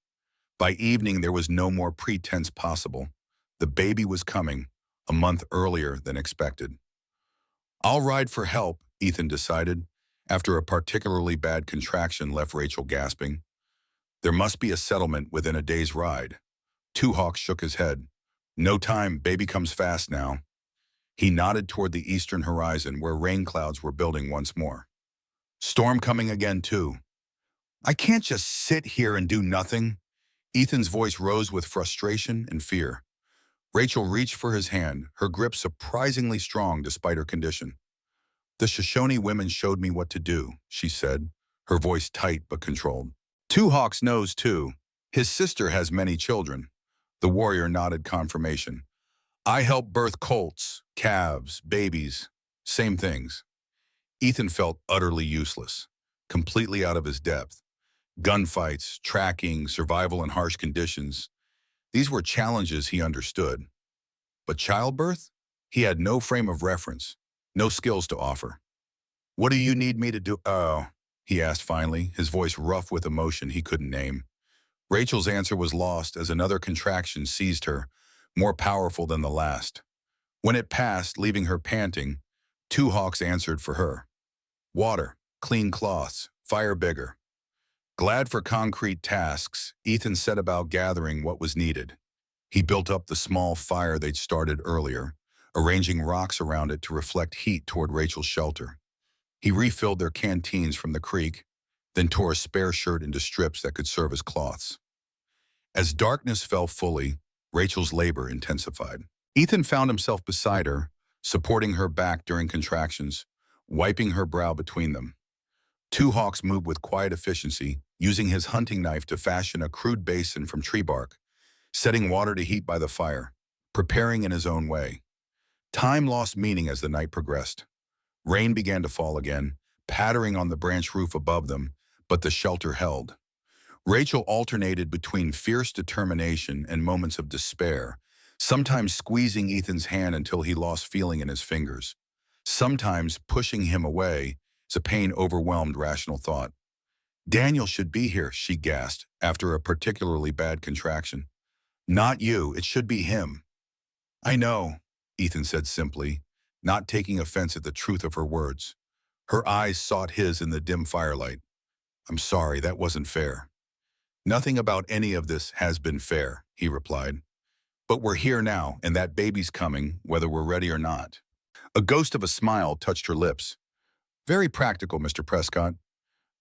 By evening, there was no more pretense possible. The baby was coming, a month earlier than expected. I'll ride for help, Ethan decided, after a particularly bad contraction left Rachel gasping. There must be a settlement within a day's ride. Two Hawks shook his head. No time, baby comes fast now. He nodded toward the eastern horizon where rain clouds were building once more. Storm coming again too. I can't just sit here and do nothing. Ethan's voice rose with frustration and fear. Rachel reached for his hand, her grip surprisingly strong despite her condition. The Shoshone women showed me what to do, she said, her voice tight but controlled. Two Hawks knows too. His sister has many children. The warrior nodded confirmation. I help birth colts, calves, babies, same things. Ethan felt utterly useless, completely out of his depth. Gunfights, tracking, survival in harsh conditions. These were challenges he understood. But childbirth? He had no frame of reference, no skills to offer. What do you need me to do? Oh, he asked finally, his voice rough with emotion he couldn't name. Rachel's answer was lost as another contraction seized her, more powerful than the last. When it passed, leaving her panting, Two Hawks answered for her. Water, clean cloths, fire bigger. Glad for concrete tasks, Ethan set about gathering what was needed. He built up the small fire they'd started earlier, arranging rocks around it to reflect heat toward Rachel's shelter. He refilled their canteens from the creek, then tore a spare shirt into strips that could serve as cloths. As darkness fell fully, Rachel's labor intensified. Ethan found himself beside her, supporting her back during contractions, wiping her brow between them. Two Hawks moved with quiet efficiency, using his hunting knife to fashion a crude basin from tree bark, setting water to heat by the fire, preparing in his own way. Time lost meaning as the night progressed. Rain began to fall again, pattering on the branch roof above them, but the shelter held. Rachel alternated between fierce determination and moments of despair, sometimes squeezing Ethan's hand until he lost feeling in his fingers, sometimes pushing him away as the pain overwhelmed rational thought. Daniel should be here, she gasped after a particularly bad contraction. Not you, it should be him. I know, Ethan said simply, not taking offense at the truth of her words. Her eyes sought his in the dim firelight. I'm sorry, that wasn't fair. Nothing about any of this has been fair, he replied. But we're here now, and that baby's coming, whether we're ready or not. A ghost of a smile touched her lips. Very practical, Mr. Prescott.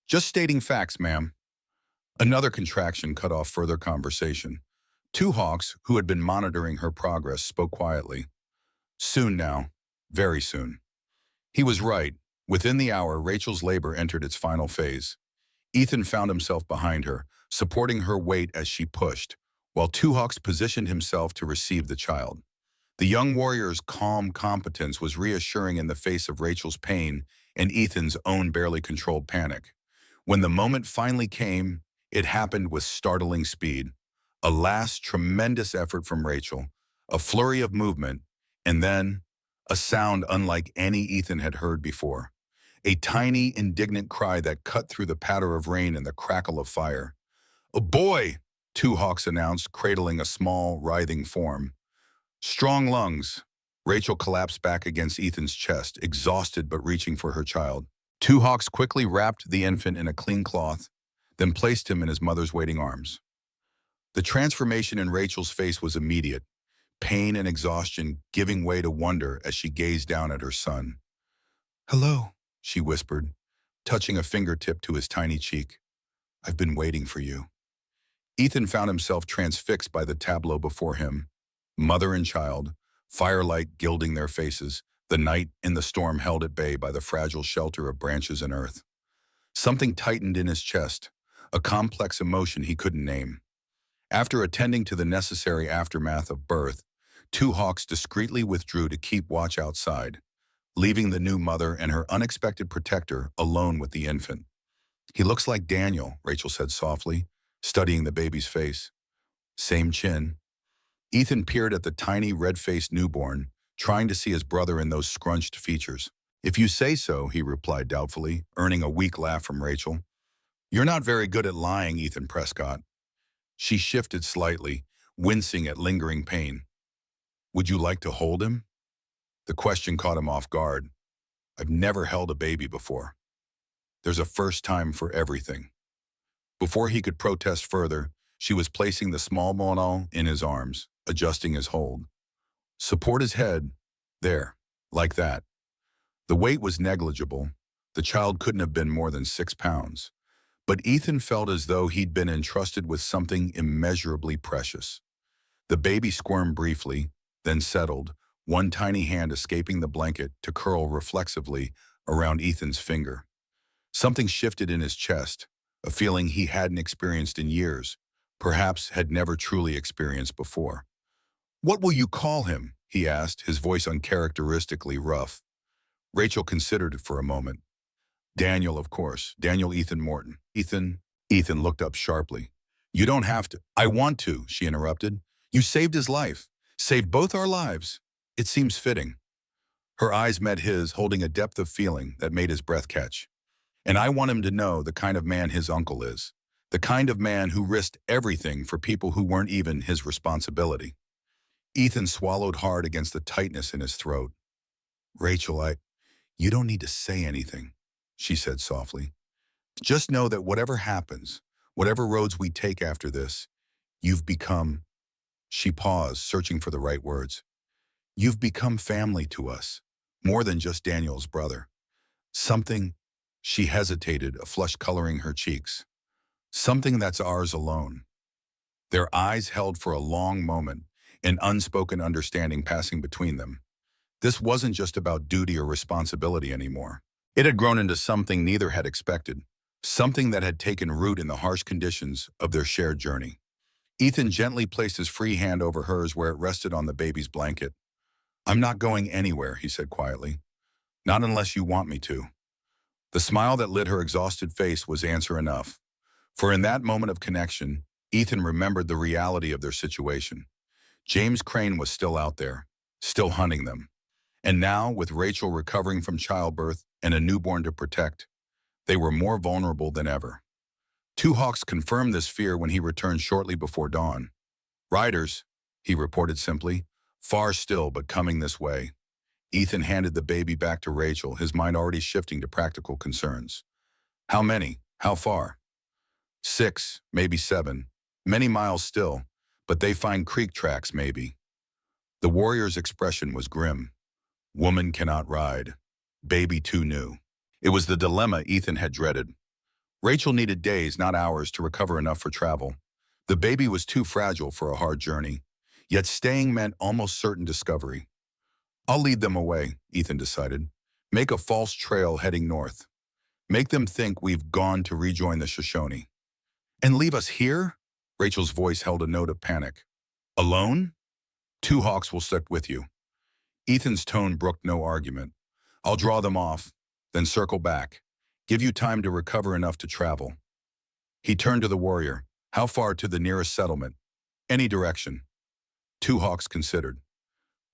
Just stating facts, ma'am. Another contraction cut off further conversation. Two Hawks, who had been monitoring her progress, spoke quietly. Soon now. Very soon. He was right. Within the hour, Rachel's labor entered its final phase. Ethan found himself behind her, supporting her weight as she pushed, while Two Hawks positioned himself to receive the child. The young warrior's calm competence was reassuring in the face of Rachel's pain and Ethan's own barely controlled panic. When the moment finally came, it happened with startling speed. A last tremendous effort from Rachel, a flurry of movement, and then a sound unlike any Ethan had heard before. A tiny, indignant cry that cut through the patter of rain and the crackle of fire. A boy, Two Hawks announced, cradling a small, writhing form. Strong lungs. Rachel collapsed back against Ethan's chest, exhausted but reaching for her child. Two Hawks quickly wrapped the infant in a clean cloth, then placed him in his mother's waiting arms. The transformation in Rachel's face was immediate, pain and exhaustion giving way to wonder as she gazed down at her son. Hello, she whispered, touching a fingertip to his tiny cheek. I've been waiting for you. Ethan found himself transfixed by the tableau before him. Mother and child, firelight gilding their faces, the night in the storm held at bay by the fragile shelter of branches and earth. Something tightened in his chest, a complex emotion he couldn't name. After attending to the necessary aftermath of birth, two hawks discreetly withdrew to keep watch outside, leaving the new mother and her unexpected protector alone with the infant. "He looks like Daniel," Rachel said softly, studying the baby's face. Same chin. Ethan peered at the tiny red-faced newborn, trying to see his brother in those scrunched features. "If you say so," he replied doubtfully, earning a weak laugh from Rachel. "You're not very good at lying, Ethan Prescott." She shifted slightly, wincing at lingering pain. "Would you like to hold him?" The question caught him off guard. "I've never held a baby before. There's a first time for everything." Before he could protest further, she was placing the small Monal in his arms, adjusting his hold. "Support his head. There. Like that." The weight was negligible. The child couldn't have been more than 6 pounds. But Ethan felt as though he'd been entrusted with something immeasurably precious. The baby squirmed briefly, then settled, one tiny hand escaping the blanket to curl reflexively around Ethan's finger. Something shifted in his chest, a feeling he hadn't experienced in years, perhaps had never truly experienced before. "What will you call him?" he asked, his voice uncharacteristically rough. Rachel considered it for a moment. "Daniel, of course. Daniel Ethan Morton." Ethan looked up sharply. "You don't have to." "I want to," she interrupted. "You saved his life. Saved both our lives. It seems fitting." Her eyes met his, holding a depth of feeling that made his breath catch. "And I want him to know the kind of man his uncle is. The kind of man who risked everything for people who weren't even his responsibility." Ethan swallowed hard against the tightness in his throat. "Rachel, you don't need to say anything," she said softly. "Just know that whatever happens, whatever roads we take after this, you've become—" She paused, searching for the right words. "You've become family to us, more than just Daniel's brother. Something—" She hesitated, a flush coloring her cheeks. "Something that's ours alone." Their eyes held for a long moment, an unspoken understanding passing between them. This wasn't just about duty or responsibility anymore. It had grown into something neither had expected, something that had taken root in the harsh conditions of their shared journey. Ethan gently placed his free hand over hers where it rested on the baby's blanket. "I'm not going anywhere," he said quietly. "Not unless you want me to." The smile that lit her exhausted face was answer enough. For in that moment of connection, Ethan remembered the reality of their situation. James Crane was still out there, still hunting them. And now, with Rachel recovering from childbirth and a newborn to protect, they were more vulnerable than ever. Two Hawks confirmed this fear when he returned shortly before dawn. "Riders," he reported simply, "far still but coming this way." Ethan handed the baby back to Rachel, his mind already shifting to practical concerns. "How many? How far?" "6, maybe 7. Many miles still, but they find creek tracks, maybe." The warrior's expression was grim. Woman cannot ride. Baby too new. It was the dilemma Ethan had dreaded. Rachel needed days, not hours, to recover enough for travel. The baby was too fragile for a hard journey. Yet staying meant almost certain discovery. "I'll lead them away," Ethan decided. "Make a false trail heading north. Make them think we've gone to rejoin the Shoshone." "And leave us here?" Rachel's voice held a note of panic. "Alone? Two Hawks will stick with you." Ethan's tone brooked no argument. "I'll draw them off, then circle back. Give you time to recover enough to travel." He turned to the warrior. "How far to the nearest settlement?" "Any direction." Two Hawks considered.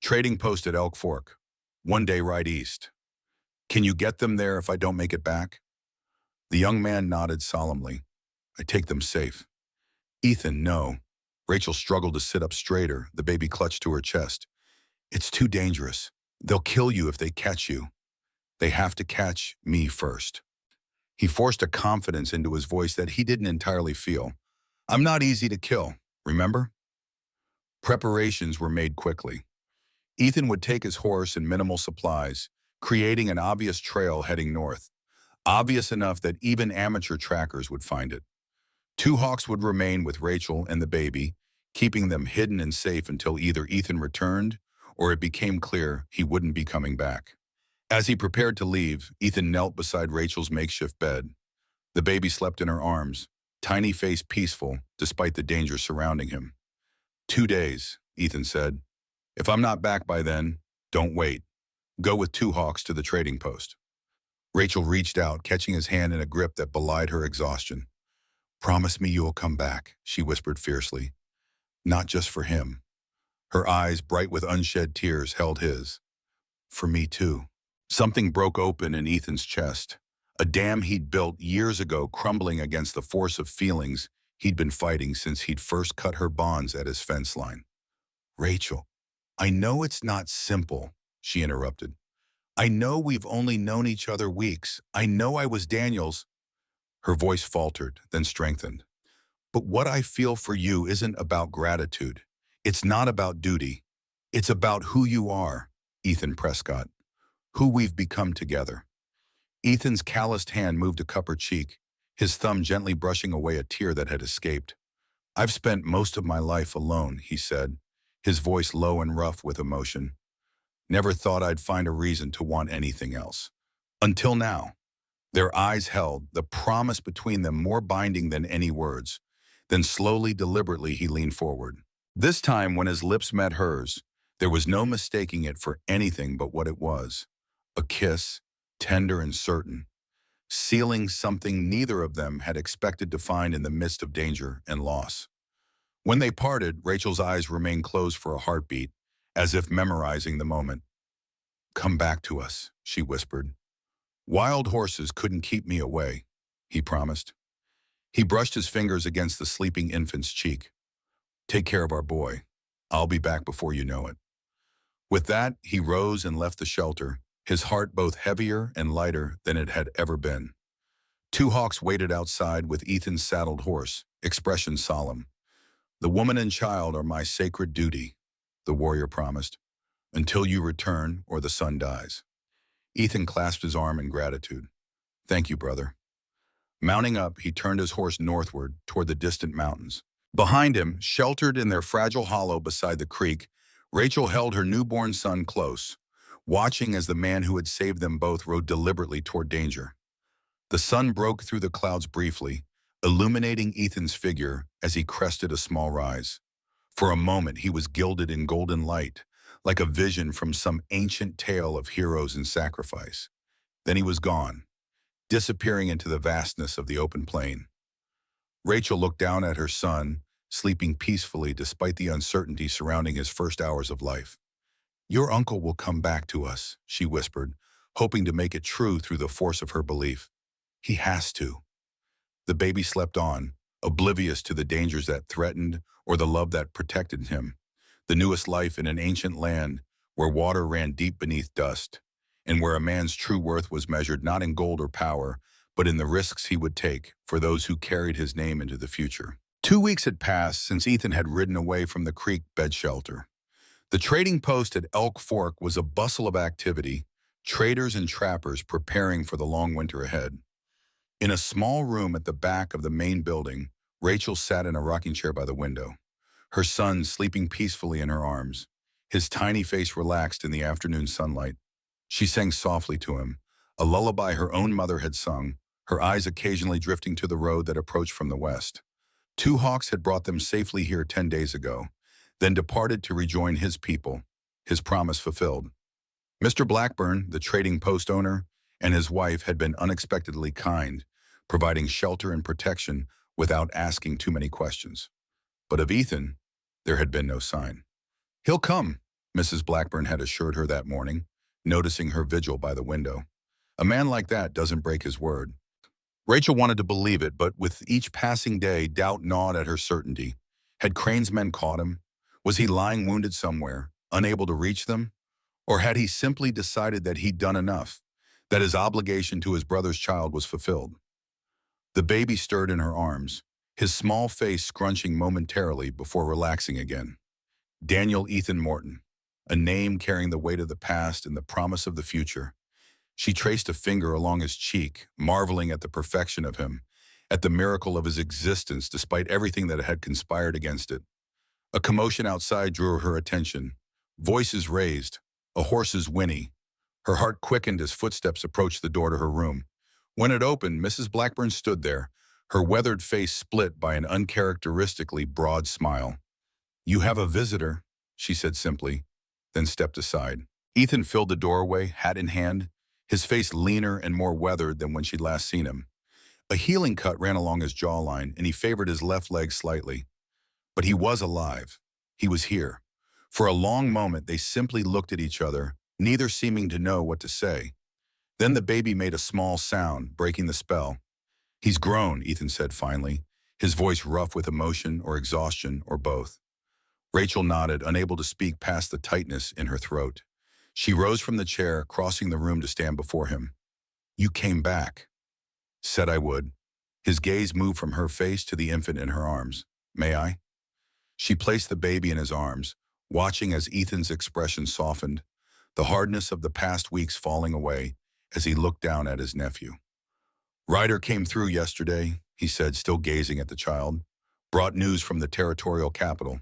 "Trading post at Elk Fork. 1 day ride east." "Can you get them there if I don't make it back?" The young man nodded solemnly. "I take them safe." "Ethan, no." Rachel struggled to sit up straighter, the baby clutched to her chest. "It's too dangerous. They'll kill you if they catch you. They have to catch me first." He forced a confidence into his voice that he didn't entirely feel. "I'm not easy to kill, remember?" Preparations were made quickly. Ethan would take his horse and minimal supplies, creating an obvious trail heading north, obvious enough that even amateur trackers would find it. Two Hawks would remain with Rachel and the baby, keeping them hidden and safe until either Ethan returned or it became clear he wouldn't be coming back. As he prepared to leave, Ethan knelt beside Rachel's makeshift bed. The baby slept in her arms, tiny face peaceful despite the danger surrounding him. 2 days, Ethan said. If I'm not back by then, don't wait. Go with Two Hawks to the trading post. Rachel reached out, catching his hand in a grip that belied her exhaustion. Promise me you will come back, she whispered fiercely. Not just for him. Her eyes, bright with unshed tears, held his. For me too. Something broke open in Ethan's chest. A dam he'd built years ago crumbling against the force of feelings he'd been fighting since he'd first cut her bonds at his fence line. Rachel, I know it's not simple, she interrupted. I know we've only known each other weeks. I know I was Daniel's. Her voice faltered, then strengthened. But what I feel for you isn't about gratitude. It's not about duty. It's about who you are, Ethan Prescott, who we've become together. Ethan's calloused hand moved to cup her cheek, his thumb gently brushing away a tear that had escaped. I've spent most of my life alone, he said, his voice low and rough with emotion. Never thought I'd find a reason to want anything else. Until now. Their eyes held, the promise between them more binding than any words. Then slowly, deliberately, he leaned forward. This time, when his lips met hers, there was no mistaking it for anything but what it was. A kiss, tender and certain, sealing something neither of them had expected to find in the midst of danger and loss. When they parted, Rachel's eyes remained closed for a heartbeat, as if memorizing the moment. Come back to us, she whispered. Wild horses couldn't keep me away, he promised. He brushed his fingers against the sleeping infant's cheek. Take care of our boy. I'll be back before you know it. With that, he rose and left the shelter, his heart both heavier and lighter than it had ever been. Two Hawks waited outside with Ethan's saddled horse, expression solemn. The woman and child are my sacred duty, the warrior promised, until you return or the sun dies. Ethan clasped his arm in gratitude. Thank you, brother. Mounting up, he turned his horse northward toward the distant mountains. Behind him, sheltered in their fragile hollow beside the creek, Rachel held her newborn son close, watching as the man who had saved them both rode deliberately toward danger. The sun broke through the clouds briefly, illuminating Ethan's figure as he crested a small rise. For a moment, he was gilded in golden light, like a vision from some ancient tale of heroes and sacrifice. Then he was gone, disappearing into the vastness of the open plain. Rachel looked down at her son, sleeping peacefully despite the uncertainty surrounding his first hours of life. Your uncle will come back to us, she whispered, hoping to make it true through the force of her belief. He has to. The baby slept on, oblivious to the dangers that threatened or the love that protected him, the newest life in an ancient land where water ran deep beneath dust, and where a man's true worth was measured not in gold or power, but in the risks he would take for those who carried his name into the future. 2 weeks had passed since Ethan had ridden away from the creek bed shelter. The trading post at Elk Fork was a bustle of activity, traders and trappers preparing for the long winter ahead. In a small room at the back of the main building, Rachel sat in a rocking chair by the window, her son sleeping peacefully in her arms, his tiny face relaxed in the afternoon sunlight. She sang softly to him, a lullaby her own mother had sung, her eyes occasionally drifting to the road that approached from the west. Two Hawks had brought them safely here 10 days ago, then departed to rejoin his people, his promise fulfilled. Mr. Blackburn, the trading post owner, and his wife had been unexpectedly kind, providing shelter and protection without asking too many questions. But of Ethan, there had been no sign. He'll come, Mrs. Blackburn had assured her that morning, noticing her vigil by the window. A man like that doesn't break his word. Rachel wanted to believe it, but with each passing day, doubt gnawed at her certainty. Had Crane's men caught him? Was he lying wounded somewhere, unable to reach them? Or had he simply decided that he'd done enough, that his obligation to his brother's child was fulfilled? The baby stirred in her arms, his small face scrunching momentarily before relaxing again. Daniel Ethan Morton, a name carrying the weight of the past and the promise of the future. She traced a finger along his cheek, marveling at the perfection of him, at the miracle of his existence despite everything that had conspired against it. A commotion outside drew her attention. Voices raised, a horse's whinny. Her heart quickened as footsteps approached the door to her room. When it opened, Mrs. Blackburn stood there, her weathered face split by an uncharacteristically broad smile. "You have a visitor," she said simply, then stepped aside. Ethan filled the doorway, hat in hand, his face leaner and more weathered than when she'd last seen him. A healing cut ran along his jawline, and he favored his left leg slightly. But he was alive. He was here. For a long moment, they simply looked at each other, neither seeming to know what to say. Then the baby made a small sound, breaking the spell. "He's grown," Ethan said finally, his voice rough with emotion or exhaustion or both. Rachel nodded, unable to speak past the tightness in her throat. She rose from the chair, crossing the room to stand before him. "You came back." "Said I would." His gaze moved from her face to the infant in her arms. "May I?" She placed the baby in his arms, watching as Ethan's expression softened, the hardness of the past weeks falling away as he looked down at his nephew. "Ryder came through yesterday," he said, still gazing at the child. "Brought news from the territorial capital.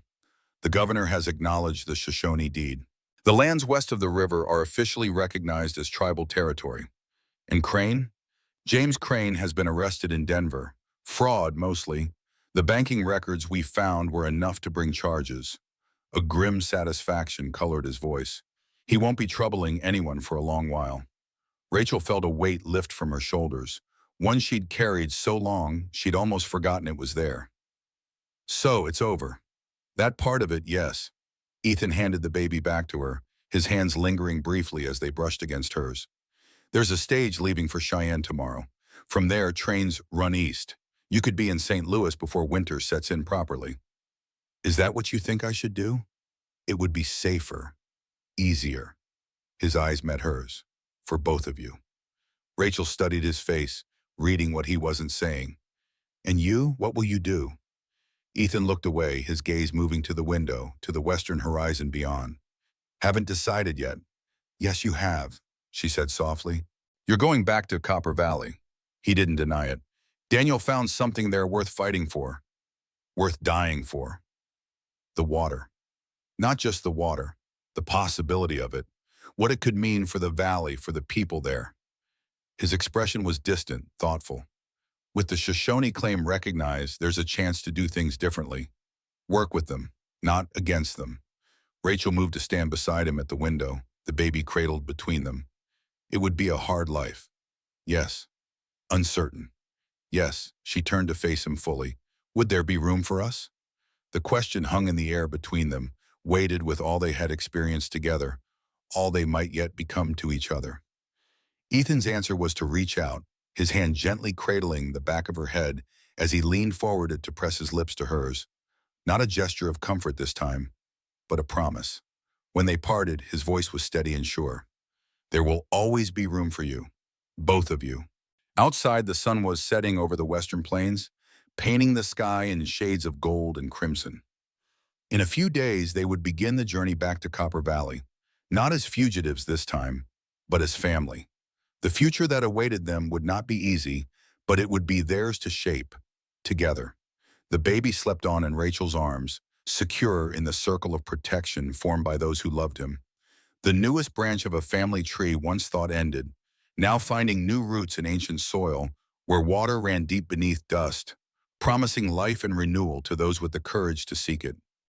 The governor has acknowledged the Shoshone deed. The lands west of the river are officially recognized as tribal territory. And Crane? James Crane has been arrested in Denver. Fraud, mostly. The banking records we found were enough to bring charges." A grim satisfaction colored his voice. "He won't be troubling anyone for a long while." Rachel felt a weight lift from her shoulders, one she'd carried so long she'd almost forgotten it was there. "So, it's over." "That part of it, yes." Ethan handed the baby back to her, his hands lingering briefly as they brushed against hers. "There's a stage leaving for Cheyenne tomorrow. From there, trains run east. You could be in St. Louis before winter sets in properly." "Is that what you think I should do?" "It would be safer, easier." His eyes met hers. "For both of you." Rachel studied his face, reading what he wasn't saying. "And you, what will you do?" Ethan looked away, his gaze moving to the window, to the western horizon beyond. "Haven't decided yet." "Yes, you have," she said softly. "You're going back to Copper Valley." He didn't deny it. "Daniel found something there worth fighting for. Worth dying for. The water. Not just the water, the possibility of it. What it could mean for the valley, for the people there." His expression was distant, thoughtful. "With the Shoshone claim recognized, there's a chance to do things differently. Work with them, not against them." Rachel moved to stand beside him at the window, the baby cradled between them. "It would be a hard life." "Yes." "Uncertain." "Yes." She turned to face him fully. "Would there be room for us?" The question hung in the air between them, weighted with all they had experienced together, all they might yet become to each other. Ethan's answer was to reach out, his hand gently cradling the back of her head as he leaned forward to press his lips to hers. Not a gesture of comfort this time, but a promise. When they parted, his voice was steady and sure. "There will always be room for you, both of you." Outside, the sun was setting over the western plains, painting the sky in shades of gold and crimson. In a few days, they would begin the journey back to Copper Valley, not as fugitives this time, but as family. The future that awaited them would not be easy, but it would be theirs to shape, together. The baby slept on in Rachel's arms, secure in the circle of protection formed by those who loved him. The newest branch of a family tree once thought ended, now finding new roots in ancient soil, where water ran deep beneath dust, promising life and renewal to those with the courage to seek it.